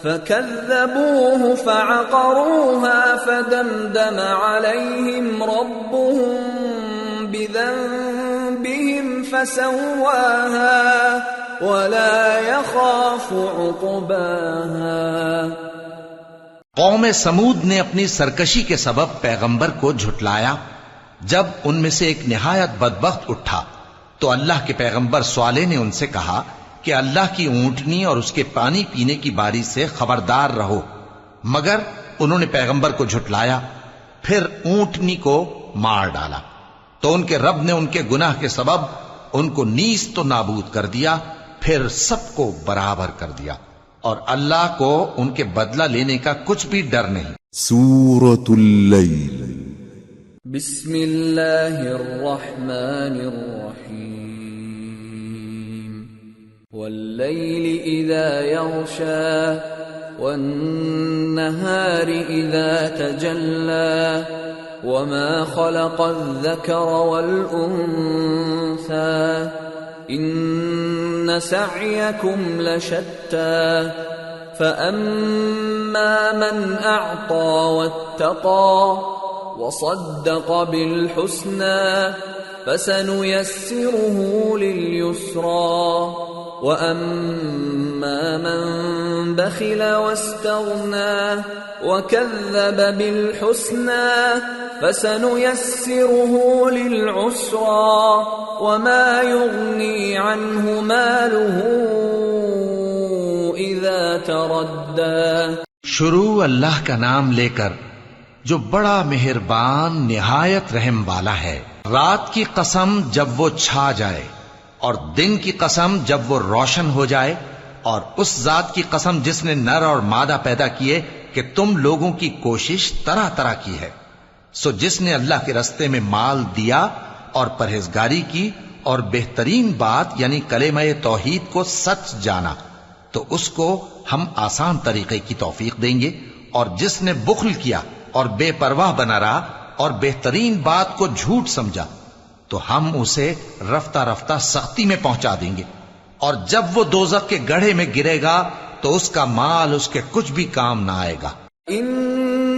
فكذبوه فعقروها فدمدم عليهم ربهم بذنبهم فسواها ولا يخاف عقباها. قوم سمود نے اپنی سرکشی کے سبب پیغمبر کو جھٹلایا. جب ان میں سے ایک نہایت بدبخت اٹھا تو اللہ کے پیغمبر صالح نے ان سے کہا کہ اللہ کی اونٹنی اور اس کے پانی پینے کی باری سے خبردار رہو. مگر انہوں نے پیغمبر کو جھٹلایا، پھر اونٹنی کو مار ڈالا. تو ان کے رب نے ان کے گناہ کے سبب ان کو نیست و نابود کر دیا، پھر سب کو برابر کر دیا، اور اللہ کو ان کے بدلہ لینے کا کچھ بھی ڈر نہیں. سورة اللیل. بسم اللہ الرحمن الرحیم. واللیل اذا یغشا والنہار اذا تجلا وما خلق الذکر والانثى ان سعیکم لشتی فاما من اعطى واتقى وصدق بالحسنى فسنيسره لليسرى وأما من بخل واستغنى وكذب بالحسنى فسنيسره للعسرى وما يغني عنه ماله إذا تردى. شروع اللہ کا نام لے کر جو بڑا مہربان نہایت رحم والا ہے. رات کی قسم جب وہ چھا جائے، اور دن کی قسم جب وہ روشن ہو جائے، اور اس ذات کی قسم جس نے نر اور مادہ پیدا کیے کہ تم لوگوں کی کوشش طرح طرح کی ہے. سو جس نے اللہ کے رستے میں مال دیا اور پرہیزگاری کی اور بہترین بات یعنی کلمہ توحید کو سچ جانا تو اس کو ہم آسان طریقے کی توفیق دیں گے، اور جس نے بخل کیا اور بے پرواہ بنا رہا اور بہترین بات کو جھوٹ سمجھا تو ہم اسے رفتہ رفتہ سختی میں پہنچا دیں گے. اور جب وہ دوزخ کے گڑھے میں گرے گا تو اس کا مال اس کے کچھ بھی کام نہ آئے گا. ان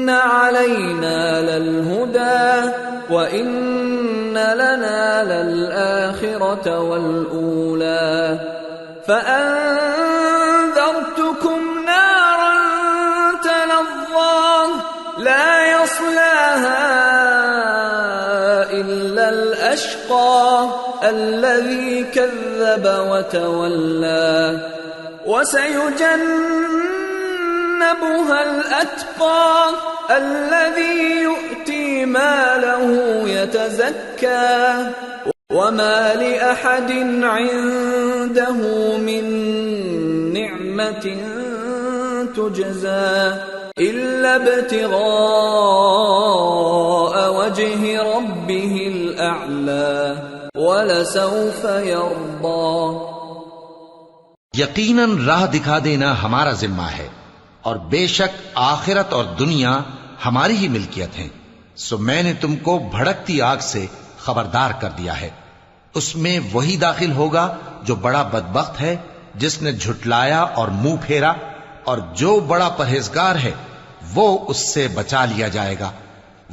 علينا للهدى وإن لنا للآخرة والأولى فأنذرتكم نارا تلظى لا يصلاها إلا الأشقى الذي كذب وتولى وسيجنبها الأتقى الذي يؤتي ماله يتزكى وما لأحد عنده من نعمة تجزى إلا ابتغاء وجه ربه الأعلى ولسوف يرضى. یقیناً راہ دکھا دینا ہمارا ذمہ ہے اور بے شک آخرت اور دنیا ہماری ہی ملکیت ہیں. سو میں نے تم کو بھڑکتی آگ سے خبردار کر دیا ہے. اس میں وہی داخل ہوگا جو بڑا بدبخت ہے جس نے جھٹلایا اور منہ پھیرا، اور جو بڑا پرہیزگار ہے وہ اس سے بچا لیا جائے گا.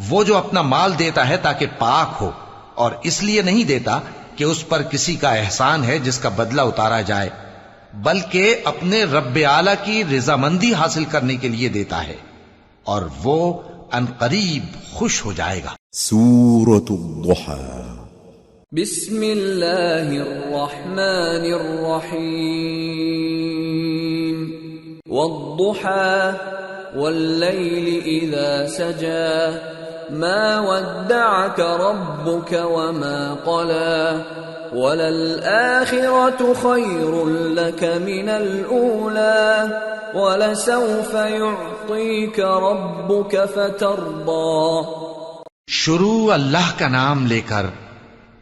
وہ جو اپنا مال دیتا ہے تاکہ پاک ہو، اور اس لیے نہیں دیتا کہ اس پر کسی کا احسان ہے جس کا بدلہ اتارا جائے، بلکہ اپنے رب اعلی کی رضامندی حاصل کرنے کے لیے دیتا ہے، اور وہ عنقریب خوش ہو جائے گا. سورة الضحى. بسم اللہ الرحمن الرحیم. والضحى واللیل اذا سجى ما ودعك ربك وما قلى وَلَلْآخِرَةُ خَيْرٌ لَكَ مِنَ الْأُولَى وَلَسَوْفَ يُعْطِيكَ رَبُّكَ فَتَرْضَى. شروع اللہ کا نام لے کر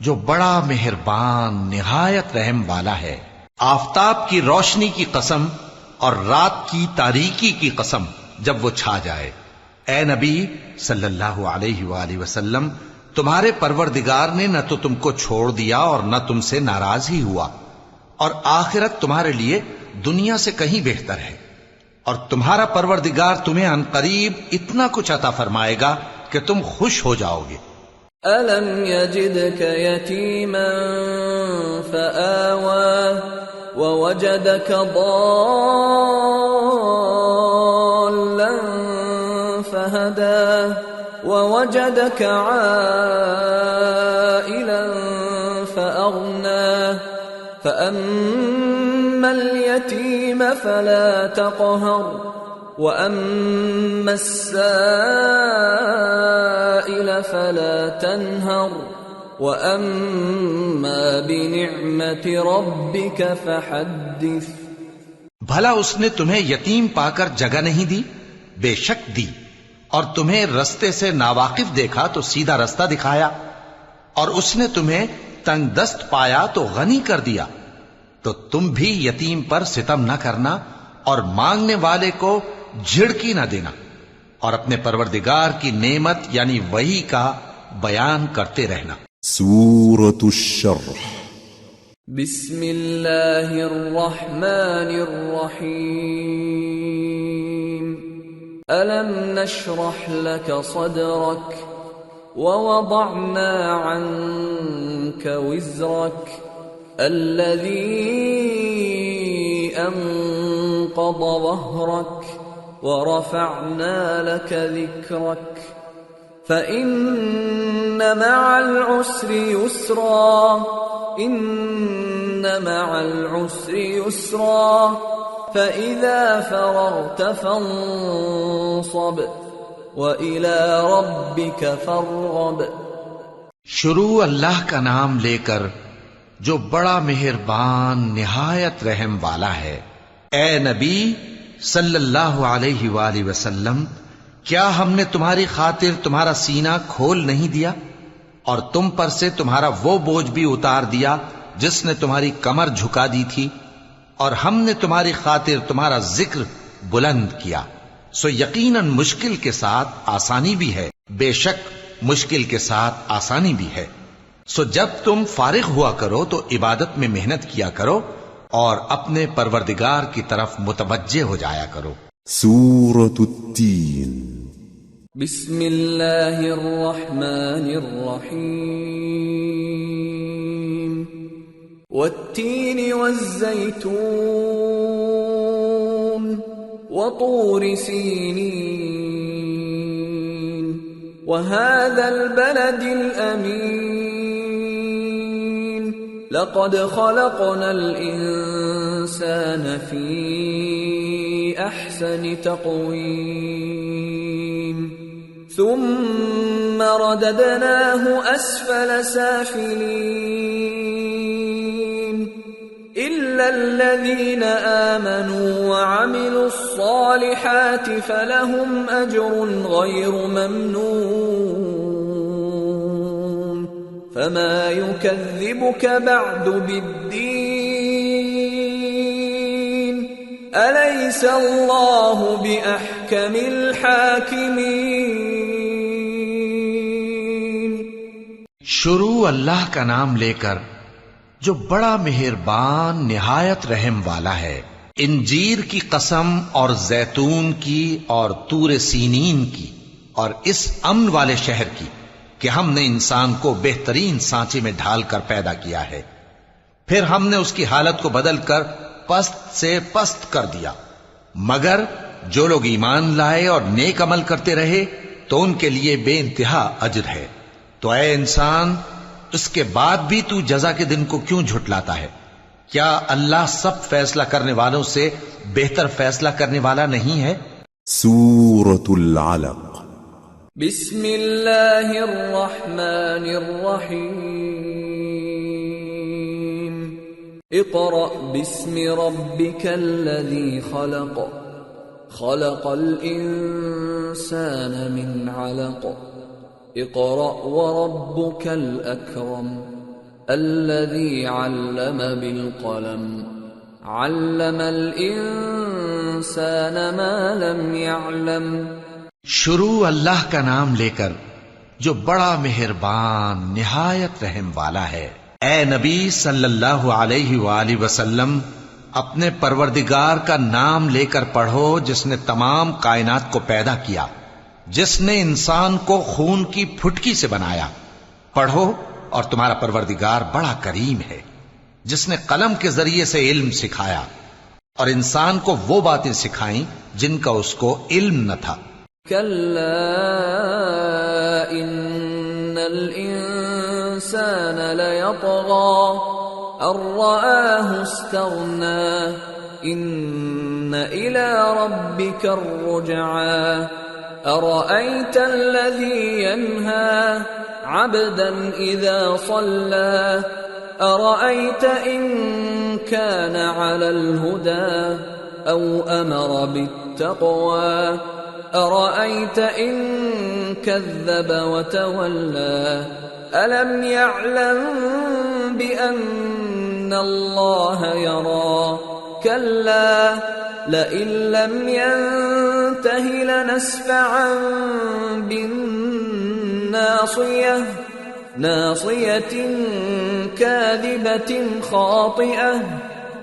جو بڑا مہربان نہایت رحم والا ہے. آفتاب کی روشنی کی قسم اور رات کی تاریکی کی قسم جب وہ چھا جائے. اے نبی صلی اللہ علیہ وآلہ وسلم، تمہارے پروردگار نے نہ تو تم کو چھوڑ دیا اور نہ تم سے ناراض ہی ہوا، اور آخرت تمہارے لیے دنیا سے کہیں بہتر ہے، اور تمہارا پروردگار تمہیں عنقریب اتنا کچھ عطا فرمائے گا کہ تم خوش ہو جاؤ گے. أَلَمْ يَجِدْكَ يَتِيمًا فَآوَى وَوَجَدَكَ ضَالًّا فَهَدَى وَوَجَدَكَ عَائِلًا فَأَغْنَى فَأَمَّا الْيَتِيمَ فَلَا تَقْهَرْ وَأَمَّا السَّائِلَ فَلَا تَنْهَرْ وَأَمَّا بِنِعْمَةِ رَبِّكَ فَحَدِّثْ. بھلا اس نے تمہیں یتیم پا کر جگہ نہیں دی؟ بے شک دی، اور تمہیں رستے سے ناواقف دیکھا تو سیدھا رستہ دکھایا، اور اس نے تمہیں تنگ دست پایا تو غنی کر دیا. تو تم بھی یتیم پر ستم نہ کرنا اور مانگنے والے کو جھڑکی نہ دینا، اور اپنے پروردگار کی نعمت یعنی وحی کا بیان کرتے رہنا. سورة الشرح. بسم اللہ الرحمن الرحیم. أَلَمْ نَشْرَحْ لَكَ صَدْرَكَ وَوَضَعْنَا عَنْكَ وِزْرَكَ الَّذِي أَنْقَضَ ظَهْرَكَ وَرَفَعْنَا لَكَ ذِكْرَكَ فَإِنَّ مَعَ الْعُسْرِ يُسْرًا إِنَّ مَعَ الْعُسْرِ يُسْرًا فَإِذَا فَرَغْتَ فَانصَبْ وَإِلَى رَبِّكَ فَارْغَب. شروع اللہ کا نام لے کر جو بڑا مہربان نہایت رحم والا ہے. اے نبی صلی اللہ علیہ وآلہ وسلم، کیا ہم نے تمہاری خاطر تمہارا سینہ کھول نہیں دیا اور تم پر سے تمہارا وہ بوجھ بھی اتار دیا جس نے تمہاری کمر جھکا دی تھی، اور ہم نے تمہاری خاطر تمہارا ذکر بلند کیا. سو یقیناً مشکل کے ساتھ آسانی بھی ہے، بے شک مشکل کے ساتھ آسانی بھی ہے. سو جب تم فارغ ہوا کرو تو عبادت میں محنت کیا کرو اور اپنے پروردگار کی طرف متوجہ ہو جایا کرو. سورة التين. بسم اللہ الرحمن الرحیم والتین والزیتون وطور سینین وهذا البلد الأمين لقد خلقنا الإنسان في أحسن تقويم ثم رددناه أسفل سافلين إلا الذين آمنوا وعملوا الصالحات فلهم أجر غير ممنون فما يكذبك بعد بالدين أليس الله بأحكم الحاكمين. شروع اللہ کا نام لے کر جو بڑا مہربان نہایت رحم والا ہے. انجیر کی قسم اور زیتون کی اور طور سینین کی اور اس امن والے شہر کی کہ ہم نے انسان کو بہترین سانچے میں ڈھال کر پیدا کیا ہے، پھر ہم نے اس کی حالت کو بدل کر پست سے پست کر دیا، مگر جو لوگ ایمان لائے اور نیک عمل کرتے رہے تو ان کے لیے بے انتہا اجر ہے. تو اے انسان، اس کے بعد بھی تو جزا کے دن کو کیوں جھٹلاتا ہے؟ کیا اللہ سب فیصلہ کرنے والوں سے بہتر فیصلہ کرنے والا نہیں ہے؟ سورة العلق. بسم اللہ الرحمن الرحیم اقرأ باسم ربک الذی خلق خلق الانسان من علق اقرأ وربك الأكرم الذي علم بالقلم علم الإنسان ما لم يعلم. شروع اللہ کا نام لے کر جو بڑا مہربان نہایت رحم والا ہے. اے نبی صلی اللہ علیہ وآلہ وسلم، اپنے پروردگار کا نام لے کر پڑھو جس نے تمام کائنات کو پیدا کیا، جس نے انسان کو خون کی پھٹکی سے بنایا. پڑھو اور تمہارا پروردگار بڑا کریم ہے، جس نے قلم کے ذریعے سے علم سکھایا اور انسان کو وہ باتیں سکھائیں جن کا اس کو علم نہ تھا. کلا ان الانسان لیطغی ان رآہ استغنی ان الى ربک الرجعی أرأيت الذي ينهى عبدا إذا صلى أرأيت إن كان على الهدى أو أمر بالتقوى أرأيت إن كذب وتولى ألم يعلم بأن الله يرى كلا لئن لم ينته لنسفعا بالناصية ناصية كاذبة خاطئة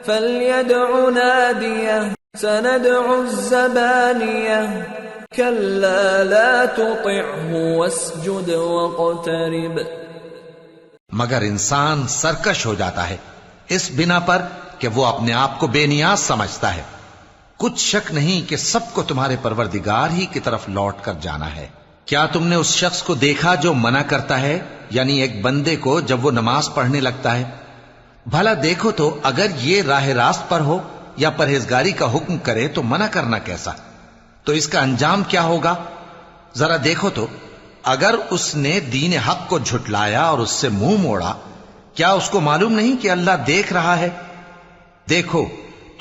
فليدع ناديه سندع الزبانية كلا لا تطعه واسجد واقترب. مگر انسان سرکش ہو جاتا ہے اس بنا پر کہ وہ اپنے آپ کو بے نیاز سمجھتا ہے. کچھ شک نہیں کہ سب کو تمہارے پروردگار ہی کی طرف لوٹ کر جانا ہے. کیا تم نے اس شخص کو دیکھا جو منع کرتا ہے، یعنی ایک بندے کو جب وہ نماز پڑھنے لگتا ہے؟ بھلا دیکھو تو اگر یہ راہ راست پر ہو یا پرہیزگاری کا حکم کرے تو منع کرنا کیسا؟ تو اس کا انجام کیا ہوگا؟ ذرا دیکھو تو اگر اس نے دین حق کو جھٹلایا اور اس سے منہ موڑا، کیا اس کو معلوم نہیں کہ اللہ دیکھ رہا ہے؟ دیکھو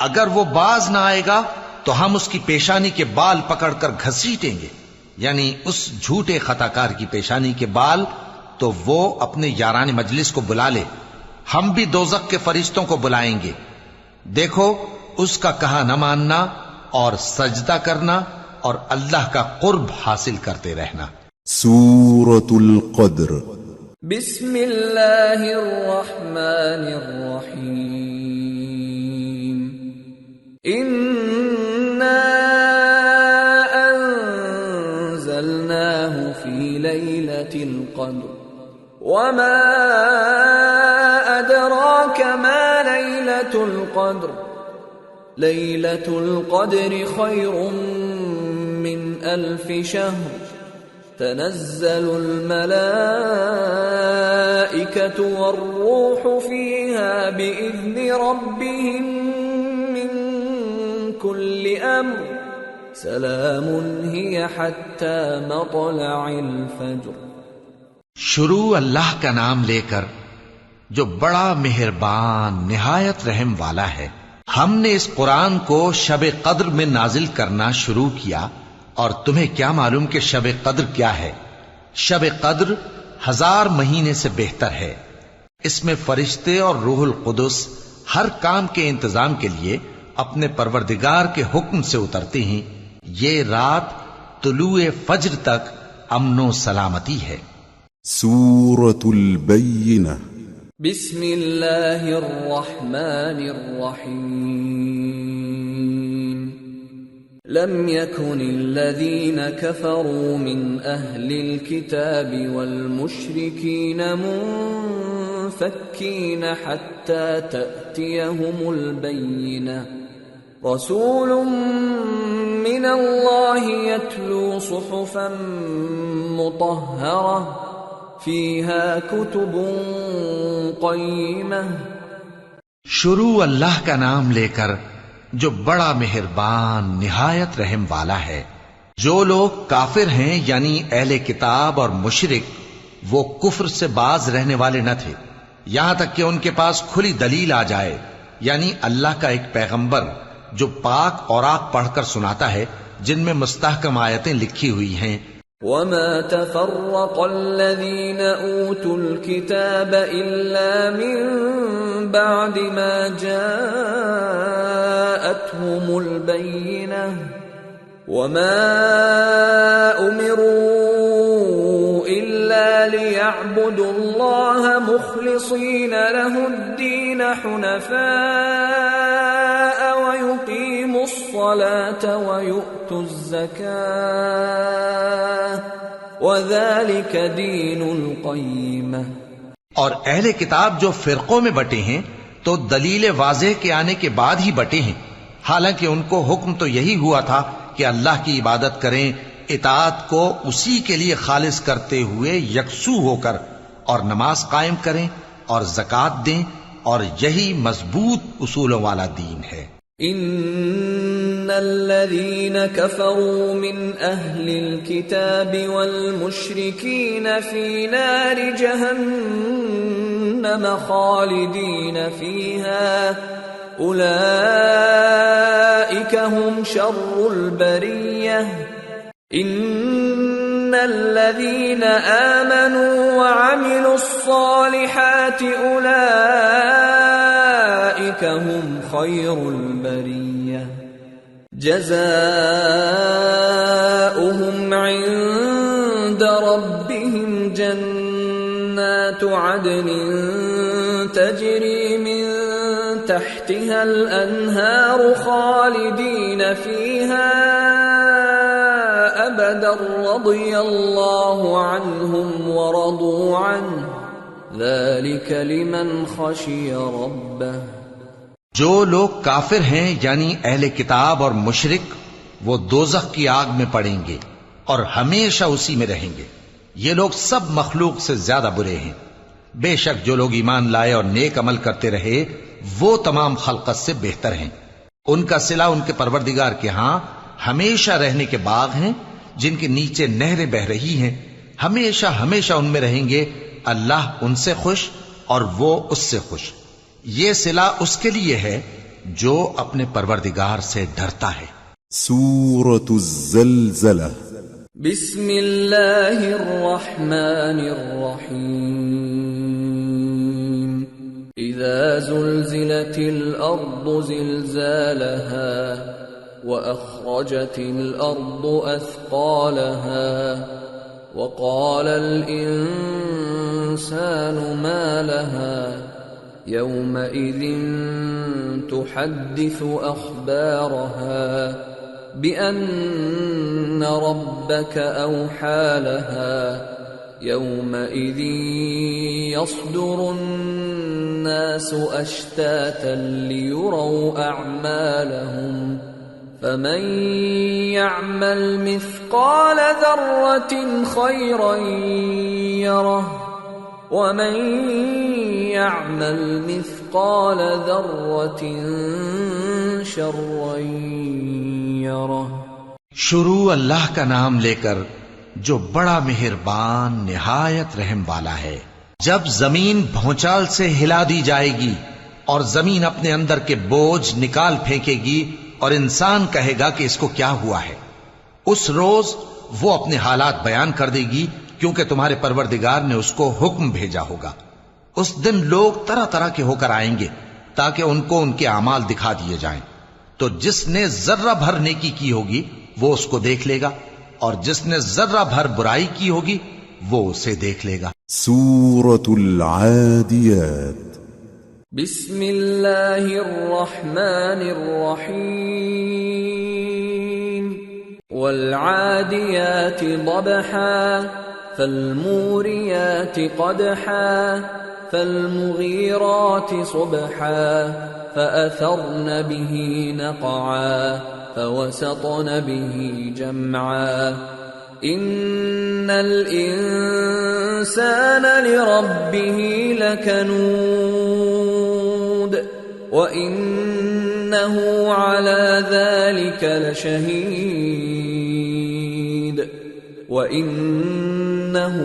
اگر وہ باز نہ آئے گا تو ہم اس کی پیشانی کے بال پکڑ کر گھسیٹیں گے، یعنی اس جھوٹے خطاکار کی پیشانی کے بال، تو وہ اپنے یاران مجلس کو بلا لے، ہم بھی دوزخ کے فرشتوں کو بلائیں گے. دیکھو اس کا کہا نہ ماننا اور سجدہ کرنا اور اللہ کا قرب حاصل کرتے رہنا. سورة القدر. بسم اللہ الرحمن الرحیم انا انزلنا القدر وما أدراك ما ليلة القدر ليلة القدر خير من 1000 شهر تنزل الملائكة والروح فيها بإذن ربهم من كل أمر سلام هي حتى مطلع الفجر. شروع اللہ کا نام لے کر جو بڑا مہربان نہایت رحم والا ہے. ہم نے اس قرآن کو شب قدر میں نازل کرنا شروع کیا، اور تمہیں کیا معلوم کہ شب قدر کیا ہے؟ شب قدر 1000 مہینے سے بہتر ہے. اس میں فرشتے اور روح القدس ہر کام کے انتظام کے لیے اپنے پروردگار کے حکم سے اترتے ہیں. یہ رات طلوع فجر تک امن و سلامتی ہے. سورة البینہ. بسم اللہ الرحمن الرحیم. لم يكن الذين كفروا من أهل الكتاب والمشركين منفكين حتى تأتيهم البينة. رسول من الله يتلو صحفا مطهرة فيها كتب قيمة. شروع اللہ کا نام لے کر جو بڑا مہربان نہایت رحم والا ہے. جو لوگ کافر ہیں یعنی اہل کتاب اور مشرک، وہ کفر سے باز رہنے والے نہ تھے یہاں تک کہ ان کے پاس کھلی دلیل آ جائے، یعنی اللہ کا ایک پیغمبر جو پاک اوراق پڑھ کر سناتا ہے جن میں مستحکم آیتیں لکھی ہوئی ہیں. وَمَا تَفَرَّقَ الَّذِينَ أُوتُوا الْكِتَابَ إِلَّا مِن بَعْدِ مَا جَاءَتْهُمُ الْبَيِّنَةُ وَمَا أُمِرُوا إِلَّا لِيَعْبُدُوا اللَّهَ مُخْلِصِينَ لَهُ الدِّينَ حُنَفَاءَ وَيُقِيمُوا الصَّلَاةَ وَيُؤْتُوا الزَّكَاةَ وَذَلِكَ دِينُ الْقَيِّمَةِ. اور اہل کتاب جو فرقوں میں بٹے ہیں تو دلیل واضح کے آنے کے بعد ہی بٹے ہیں، حالانکہ ان کو حکم تو یہی ہوا تھا کہ اللہ کی عبادت کریں، اطاعت کو اسی کے لیے خالص کرتے ہوئے یکسو ہو کر، اور نماز قائم کریں اور زکوٰۃ دیں، اور یہی مضبوط اصولوں والا دین ہے. ان الذين كفروا من اهل الكتاب والمشركين في نار جهنم خالدين فيها اولئك هم شر البرية. ان الذين آمنوا وعملوا الصالحات اولئك هم خير البرية جزاؤهم عند ربهم جنات عدن تجري من تحتها الأنهار خالدين فيها أبدا رضي الله عنهم ورضوا عنه ذلك لمن خشي ربه. جو لوگ کافر ہیں یعنی اہل کتاب اور مشرک، وہ دوزخ کی آگ میں پڑیں گے اور ہمیشہ اسی میں رہیں گے. یہ لوگ سب مخلوق سے زیادہ برے ہیں. بے شک جو لوگ ایمان لائے اور نیک عمل کرتے رہے وہ تمام خلقت سے بہتر ہیں. ان کا صلہ ان کے پروردگار کے ہاں ہمیشہ رہنے کے باغ ہیں جن کے نیچے نہریں بہ رہی ہیں. ہمیشہ ہمیشہ ان میں رہیں گے. اللہ ان سے خوش اور وہ اس سے خوش. یہ صلہ اس کے لیے ہے جو اپنے پروردگار سے ڈرتا ہے. سورة الزلزلہ. بسم اللہ الرحمن الرحیم. اذا زلزلت الارض زلزالها واخرجت الارض اثقالها وقال الانسان ما لها يومئذ تحدث اخبارها بأن ربك أوحى لها يومئذ يصدر الناس أشتاتا ليروا أعمالهم فمن يعمل مثقال ذرة خيرا يره ومن يعمل مثقال ذرة شرا يره۔ شروع اللہ کا نام لے کر جو بڑا مہربان نہایت رحم والا ہے۔ جب زمین بھونچال سے ہلا دی جائے گی اور زمین اپنے اندر کے بوجھ نکال پھینکے گی اور انسان کہے گا کہ اس کو کیا ہوا ہے، اس روز وہ اپنے حالات بیان کر دے گی، کیونکہ تمہارے پروردگار نے اس کو حکم بھیجا ہوگا۔ اس دن لوگ طرح طرح کے ہو کر آئیں گے تاکہ ان کو ان کے اعمال دکھا دیے جائیں، تو جس نے ذرہ بھر نیکی کی ہوگی وہ اس کو دیکھ لے گا، اور جس نے ذرہ بھر برائی کی ہوگی وہ اسے دیکھ لے گا۔ سورة العاديات بسم اللہ الرحمن الرحیم والعادیات ضبحا فالموریات قدحا فالمغیرات صبحا فأثرن به نقعا فوسطن به جمعا ان الانسان لربه لکنود وانه على ذلك لشهيد وانه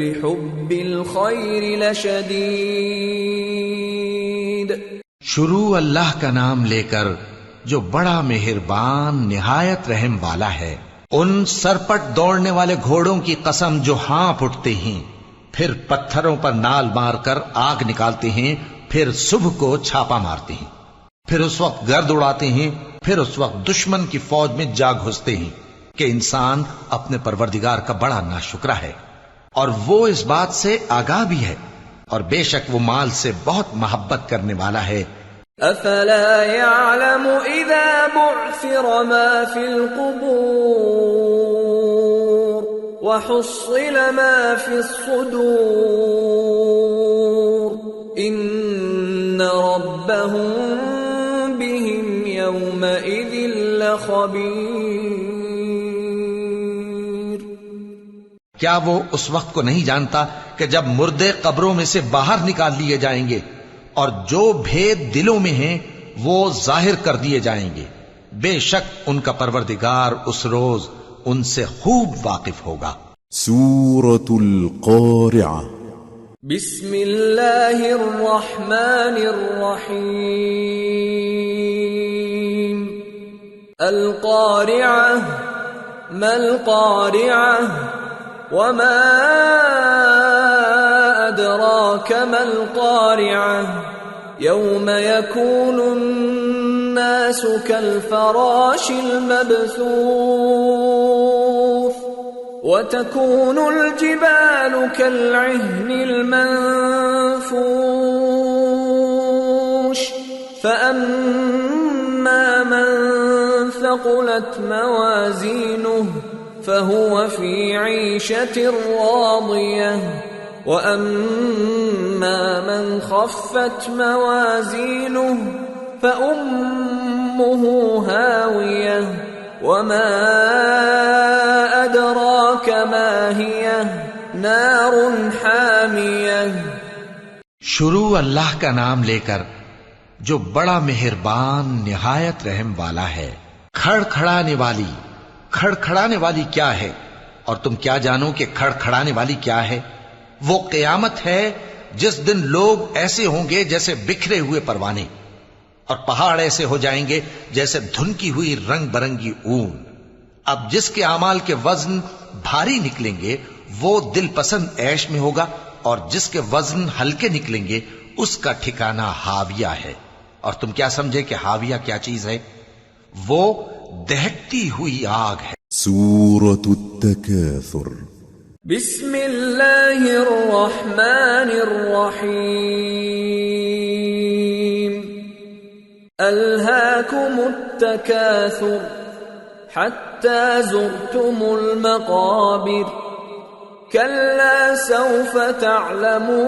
لحب الخير لشديد۔ شروع اللہ کا نام لے کر جو بڑا مہربان نہایت رحم والا ہے۔ ان سرپٹ دوڑنے والے گھوڑوں کی قسم جو ہانپ اٹھتے ہیں، پھر پتھروں پر نال مار کر آگ نکالتے ہیں، پھر صبح کو چھاپا مارتے ہیں، پھر اس وقت گرد اڑاتے ہیں، پھر اس وقت دشمن کی فوج میں جا گھستے ہیں کہ انسان اپنے پروردگار کا بڑا ناشکرا ہے، اور وہ اس بات سے آگاہ بھی ہے، اور بے شک وہ مال سے بہت محبت کرنے والا ہے۔ افلا يعلم اذا بعثر ما في القبور وحصل ما في الصدور ان ربهم بهم يومئذ لخبير۔ کیا وہ اس وقت کو نہیں جانتا کہ جب مردے قبروں میں سے باہر نکال لیے جائیں گے اور جو بھید دلوں میں ہیں وہ ظاہر کر دیے جائیں گے، بے شک ان کا پروردگار اس روز ان سے خوب واقف ہوگا۔ سورة القارعة بسم اللہ الرحمن الرحیم القارعة ما القارعة وما أدراك ما القارعة يوم يكون الناس كالفراش المبثوث وتكون الجبال كالعهن المنفوش فأما من ثقلت موازينه فهو في عيشة راضية وأما من خفت موازينه فأمه هاوية وما أدراك ما هي نار حامية۔ شروع اللہ کا نام لے کر جو بڑا مہربان نہایت رحم والا ہے۔ کھڑکھڑانے والی کیا ہے، اور تم کیا جانو کہ کھڑکھڑانے والی کیا ہے؟ وہ قیامت ہے جس دن لوگ ایسے ہوں گے جیسے بکھرے ہوئے پروانے، اور پہاڑ ایسے ہو جائیں گے جیسے دھنکی ہوئی رنگ برنگی اون۔ اب جس کے اعمال کے وزن بھاری نکلیں گے وہ دل پسند عیش میں ہوگا، اور جس کے وزن ہلکے نکلیں گے اس کا ٹھکانہ ہاویہ ہے۔ اور تم کیا سمجھے کہ ہاویہ کیا چیز ہے؟ وہ دہکتی ہوئی آگ ہے۔ سورة التكاثر بسم اللہ الرحمن الرحیم الہاکم التکاثر حتی زرتم المقابر كلا سوف تعلمون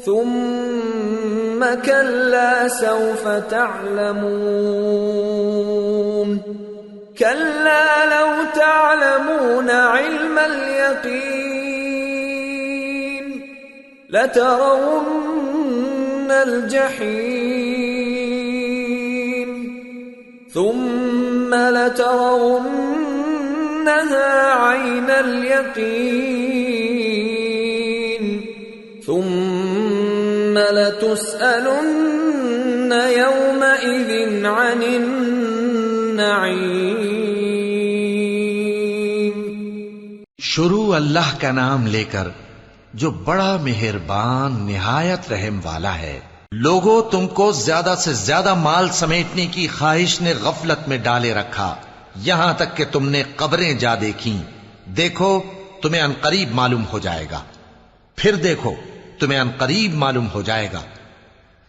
ثم كلا سوف تعلمون كلا لو تعلمون علم اليقين لترون الجحيم ثم لترونها عين اليقين ثم لتسألن يومئذ عن النعيم. شروع اللہ کا نام لے کر جو بڑا مہربان نہایت رحم والا ہے. لوگوں، تم کو زیادہ سے زیادہ مال سمیٹنے کی خواہش نے غفلت میں ڈالے رکھا، یہاں تک کہ تم نے قبریں جا دیکھیں. دیکھو تمہیں عنقریب معلوم ہو جائے گا. پھر دیکھو تمہیں عنقریب معلوم ہو جائے گا.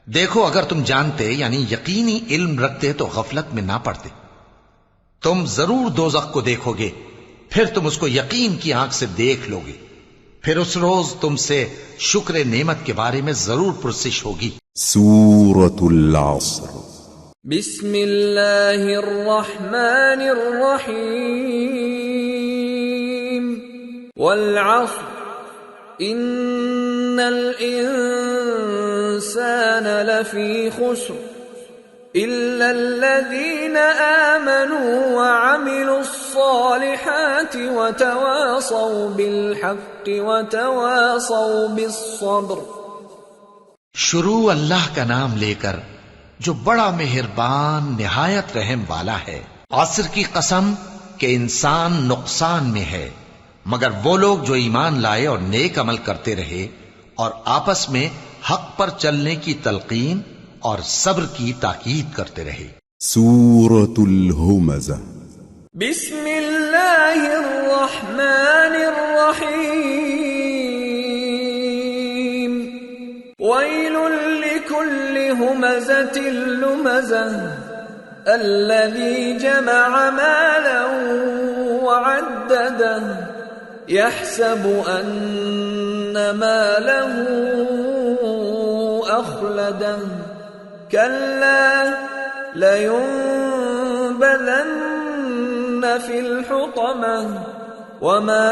دیکھو اگر تم جانتے یعنی یقینی علم رکھتے تو غفلت میں نہ پڑتے. تم ضرور دوزخ کو دیکھو گے، پھر تم اس کو یقین کی آنکھ سے دیکھ لو گے. پھر اس روز تم سے شکر نعمت کے بارے میں ضرور پرسش ہوگی. سورة العصر. بسم اللہ الرحمن الرحیم. والعصر ان الانسان لفی خسر الا الذین آمنوا وعملوا الصالحات وتواصوا بالحق وتواصوا بالصبر. شروع اللہ کا نام لے کر جو بڑا مہربان نہایت رحم والا ہے. عصر کی قسم کہ انسان نقصان میں ہے مگر وہ لوگ جو ایمان لائے اور نیک عمل کرتے رہے اور آپس میں حق پر چلنے کی تلقین اور صبر کی تاکید کرتے رہے. سورة الهمزة. بسم اللہ الرحمن الرحیم. ویل لکل ہمزة لمزة الذی جمع مالا وعدده يحسب أن ماله أخلده كلا لينبذن في الحطمة وما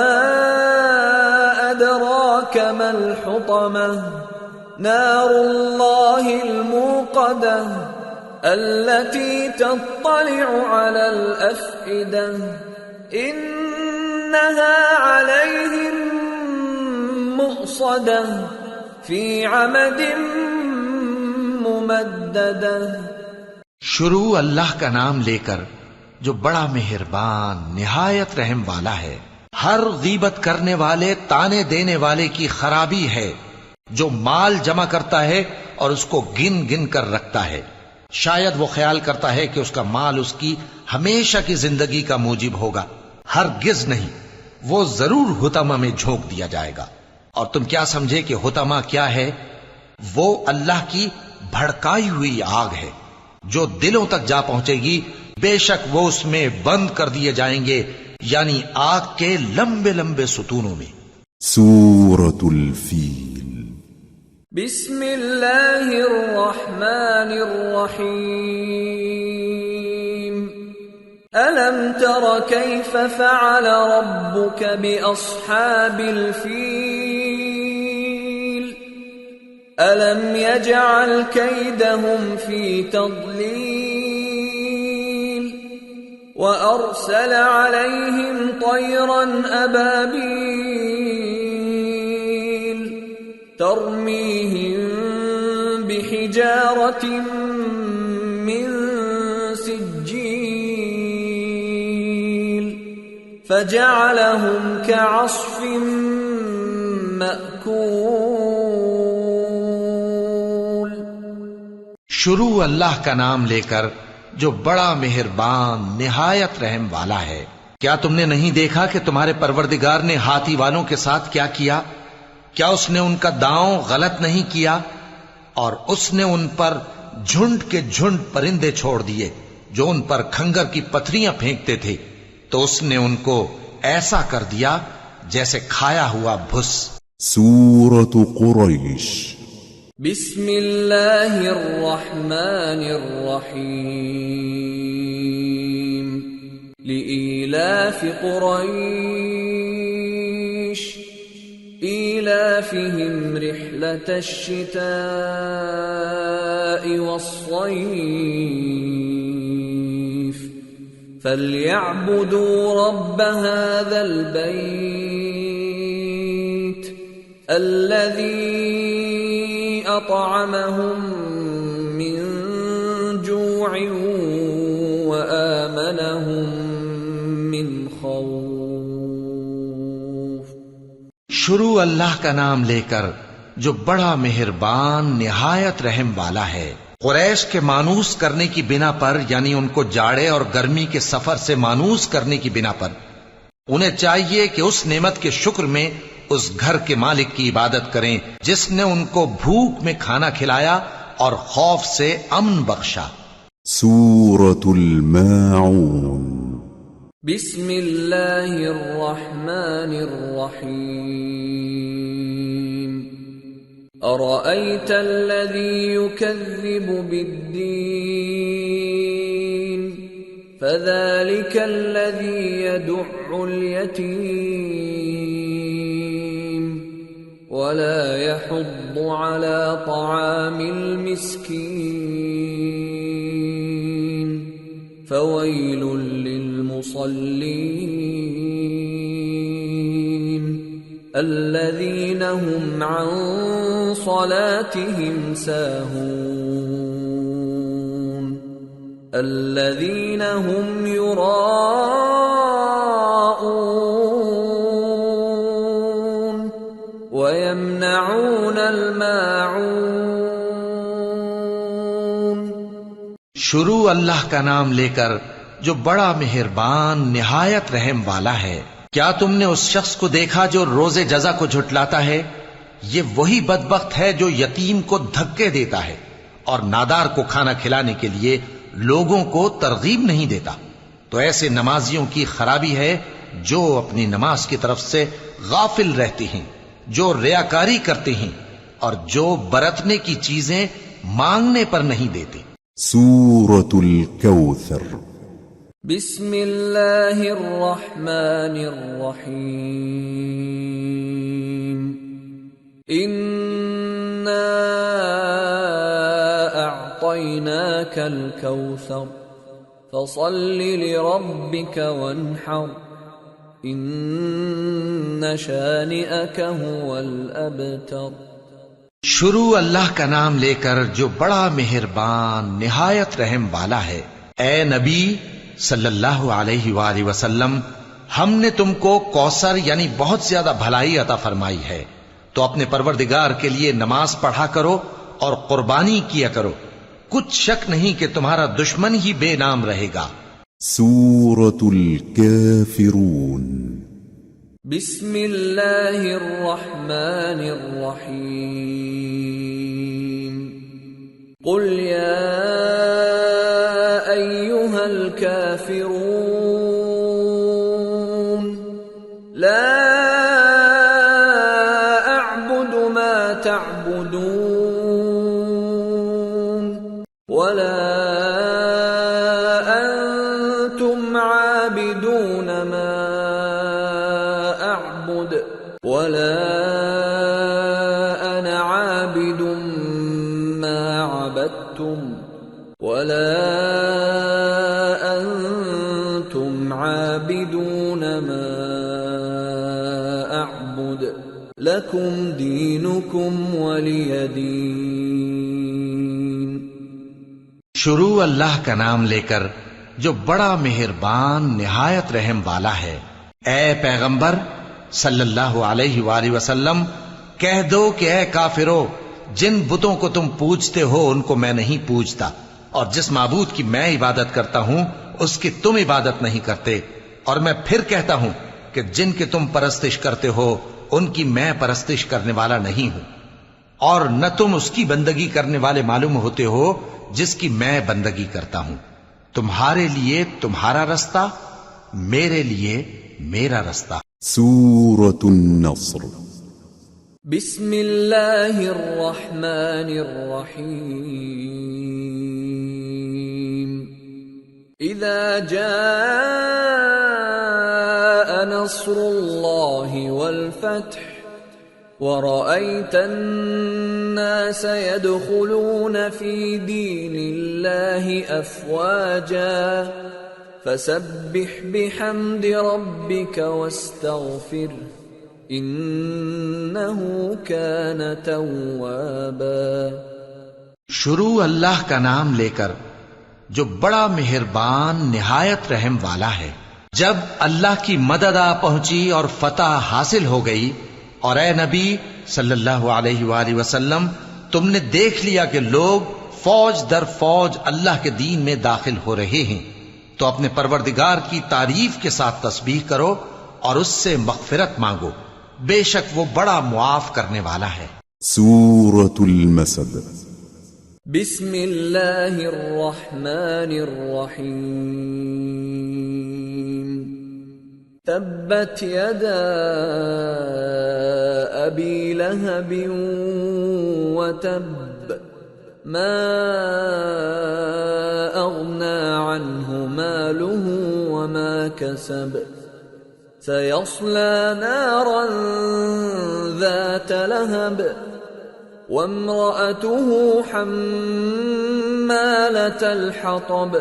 أدراك ما الحطمة نار الله الموقدة التي تطلع على الأفئدة إنها عليهم مؤصدة في عمد ممددة. شروع اللہ کا نام لے کر جو بڑا مہربان نہایت رحم والا ہے. ہر غیبت کرنے والے تانے دینے والے کی خرابی ہے جو مال جمع کرتا ہے اور اس کو گن گن کر رکھتا ہے. شاید وہ خیال کرتا ہے کہ اس کا مال اس کی ہمیشہ کی زندگی کا موجب ہوگا. ہرگز نہیں، وہ ضرور حطمہ میں جھونک دیا جائے گا. اور تم کیا سمجھے کہ حطمہ کیا ہے؟ وہ اللہ کی بھڑکائی ہوئی آگ ہے جو دلوں تک جا پہنچے گی. بے شک وہ اس میں بند کر دیے جائیں گے، یعنی آگ کے لمبے لمبے ستونوں میں. سورة الفیل. بسم اللہ الرحمن الرحیم. ألم تر كيف فعل ربك بأصحاب الفيل ألم يجعل كيدهم في تضليل وأرسل عليهم طيرا أبابيل ترميهم بحجارة من فجعلهم كعصف مأكول. شروع اللہ کا نام لے کر جو بڑا مہربان نہایت رحم والا ہے. کیا تم نے نہیں دیکھا کہ تمہارے پروردگار نے ہاتھی والوں کے ساتھ کیا کیا؟ کیا اس نے ان کا داؤں غلط نہیں کیا؟ اور اس نے ان پر جھنڈ کے جھنڈ پرندے چھوڑ دیے جو ان پر کھنگر کی پتھریاں پھینکتے تھے، تو اس نے ان کو ایسا کر دیا جیسے کھایا ہوا بھس۔ سورة قريش بسم اللہ الرحمن الرحیم لإیلاف قریش إيلافهم رحلة الشتاء والصيف فليعبدوا رب هذا البيت الذي أطعمهم من جوع وآمنهم من خوف۔ شروع اللہ کا نام لے کر جو بڑا مہربان نہایت رحم والا ہے۔ قریش کے مانوس کرنے کی بنا پر، یعنی ان کو جاڑے اور گرمی کے سفر سے مانوس کرنے کی بنا پر، انہیں چاہیے کہ اس نعمت کے شکر میں اس گھر کے مالک کی عبادت کریں جس نے ان کو بھوک میں کھانا کھلایا اور خوف سے امن بخشا۔ سورة الماعون بسم اللہ الرحمن الرحیم ارأیت الذی یکذب بالدین فذلک الذی یدع الیتیم ولا يحض على طعام المسكين فويل للمصلين الذين هم عن صلاتهم ساهون الذين هم يراءون ويمنعون الماعون۔ شروع اللہ کا نام لے کر جو بڑا مہربان نہایت رحم والا ہے۔ کیا تم نے اس شخص کو دیکھا جو روز جزا کو جھٹلاتا ہے؟ یہ وہی بدبخت ہے جو یتیم کو دھکے دیتا ہے اور نادار کو کھانا کھلانے کے لیے لوگوں کو ترغیب نہیں دیتا۔ تو ایسے نمازیوں کی خرابی ہے جو اپنی نماز کی طرف سے غافل رہتے ہیں، جو ریاکاری کرتے ہیں اور جو برتنے کی چیزیں مانگنے پر نہیں دیتے۔ سورة الكوثر بسم اللہ الرحمن الرحیم انا اعطیناک الکوثر فصل لربک وانحر ان شانئک هو الابتر۔ شروع اللہ کا نام لے کر جو بڑا مہربان نہایت رحم والا ہے۔ اے نبی صلی اللہ علیہ وآلہ وسلم، ہم نے تم کو کوثر یعنی بہت زیادہ بھلائی عطا فرمائی ہے، تو اپنے پروردگار کے لیے نماز پڑھا کرو اور قربانی کیا کرو، کچھ شک نہیں کہ تمہارا دشمن ہی بے نام رہے گا۔ سورة الكافرون بسم اللہ الرحمن الرحیم قل یا ایہا الکافرون لا اعبد ما تعبدون ولا انتم عابدون ما اعبد ولا انا عابد ما عبدتم ولا انتم عابدون ما اعبد لکم دینکم ولی دین۔ شروع اللہ کا نام لے کر جو بڑا مہربان نہایت رحم والا ہے۔ اے پیغمبر صلی اللہ علیہ وآلہ وسلم، کہہ دو کہ اے کافرو، جن بتوں کو تم پوجتے ہو ان کو میں نہیں پوجتا، اور جس معبود کی میں عبادت کرتا ہوں اس کی تم عبادت نہیں کرتے، اور میں پھر کہتا ہوں کہ جن کی تم پرستش کرتے ہو ان کی میں پرستش کرنے والا نہیں ہوں، اور نہ تم اس کی بندگی کرنے والے معلوم ہوتے ہو جس کی میں بندگی کرتا ہوں۔ تمہارے لیے تمہارا رستہ، میرے لیے میرا رستہ۔ سورة النصر بسم اللہ الرحمن الرحیم اذا جاء نصر اللہ والفتح ورأيت الناس يدخلون في دين الله أفواجا فسبح بحمد ربك واستغفره إنه كان توابا۔ شروع اللہ کا نام لے کر جو بڑا مہربان نہایت رحم والا ہے۔ جب اللہ کی مدد آ پہنچی اور فتح حاصل ہو گئی، اور اے نبی صلی اللہ علیہ وآلہ وسلم تم نے دیکھ لیا کہ لوگ فوج در فوج اللہ کے دین میں داخل ہو رہے ہیں، تو اپنے پروردگار کی تعریف کے ساتھ تسبیح کرو اور اس سے مغفرت مانگو، بے شک وہ بڑا معاف کرنے والا ہے۔ سورة المسد بسم اللہ الرحمن الرحیم تبت یدا ابی لہب وتب ما اغنى عنه ماله وما كسب سيصلى نارا ذات لهب وامرأته حمالة الحطب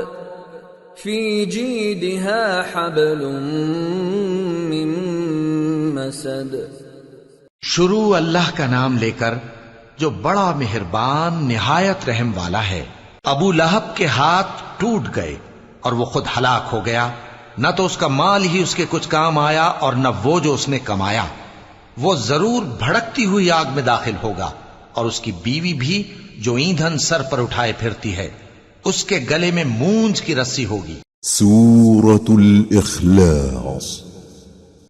في جيدها حبل من مسد۔ شروع اللہ کا نام لے کر جو بڑا مہربان نہایت رحم والا ہے۔ ابو لہب کے ہاتھ ٹوٹ گئے اور وہ خود ہلاک ہو گیا، نہ تو اس کا مال ہی اس کے کچھ کام آیا اور نہ وہ جو اس نے کمایا۔ وہ ضرور بھڑکتی ہوئی آگ میں داخل ہوگا، اور اس کی بیوی بھی جو ایندھن سر پر اٹھائے پھرتی ہے، اس کے گلے میں مونج کی رسی ہوگی۔ سورة الإخلاص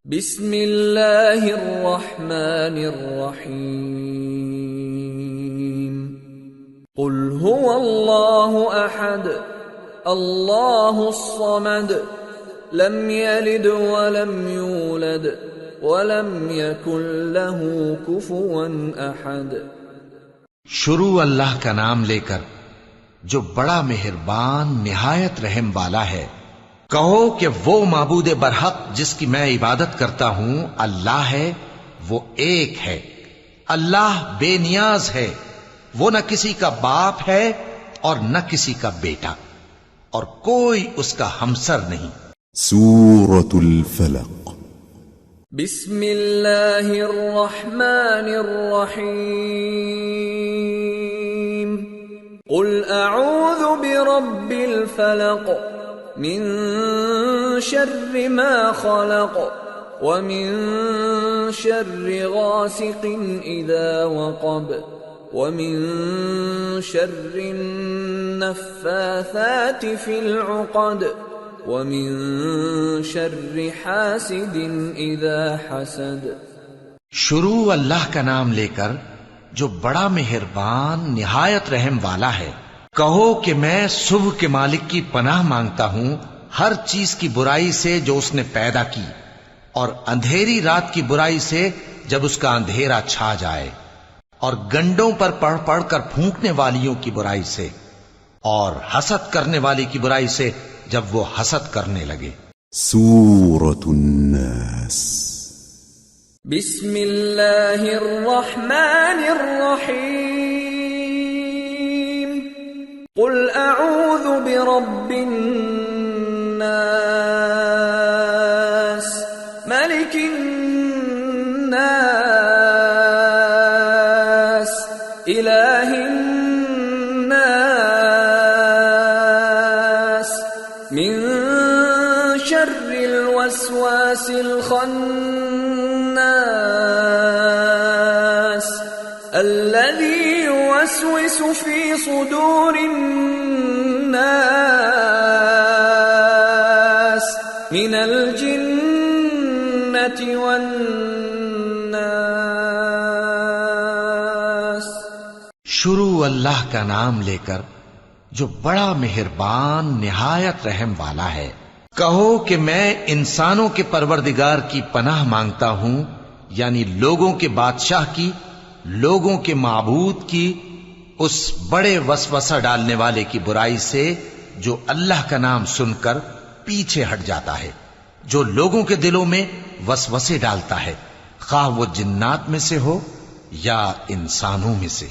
بسم اللہ الرحمن الرحیم قل هو اللہ احد اللہ الصمد لم یلد ولم یولد ولم یکن له کفوا احد۔ شروع اللہ کا نام لے کر جو بڑا مہربان نہایت رحم والا ہے۔ کہو کہ وہ معبود برحق جس کی میں عبادت کرتا ہوں اللہ ہے، وہ ایک ہے، اللہ بے نیاز ہے، وہ نہ کسی کا باپ ہے اور نہ کسی کا بیٹا، اور کوئی اس کا ہمسر نہیں۔ سورة الفلق بسم اللہ الرحمن الرحیم قل اعوذ برب الفلق من شر ما خلق ومن شر غاسق اذا وقب ومن شر النفاثات في العقد ومن شر حاسد اذا حسد۔ شروع اللہ کا نام لے کر جو بڑا مہربان نہایت رحم والا ہے۔ کہو کہ میں صبح کے مالک کی پناہ مانگتا ہوں ہر چیز کی برائی سے جو اس نے پیدا کی، اور اندھیری رات کی برائی سے جب اس کا اندھیرا چھا جائے، اور گنڈوں پر پڑھ پڑھ کر پھونکنے والیوں کی برائی سے، اور حسد کرنے والی کی برائی سے جب وہ حسد کرنے لگے۔ سورة الناس بسم اللہ الرحمن الرحیم قل اعوذ برب الناس ملک الناس الہ الناس من شر الوسواس الخناس الذي يوسوس في صدور الناس من الجنة والناس۔ شروع اللہ کا نام لے کر جو بڑا مہربان نہایت رحم والا ہے۔ کہو کہ میں انسانوں کے پروردگار کی پناہ مانگتا ہوں، یعنی لوگوں کے بادشاہ کی، لوگوں کے معبود کی، اس بڑے وسوسہ ڈالنے والے کی برائی سے جو اللہ کا نام سن کر پیچھے ہٹ جاتا ہے، جو لوگوں کے دلوں میں وسوسے ڈالتا ہے، خواہ وہ جنات میں سے ہو یا انسانوں میں سے۔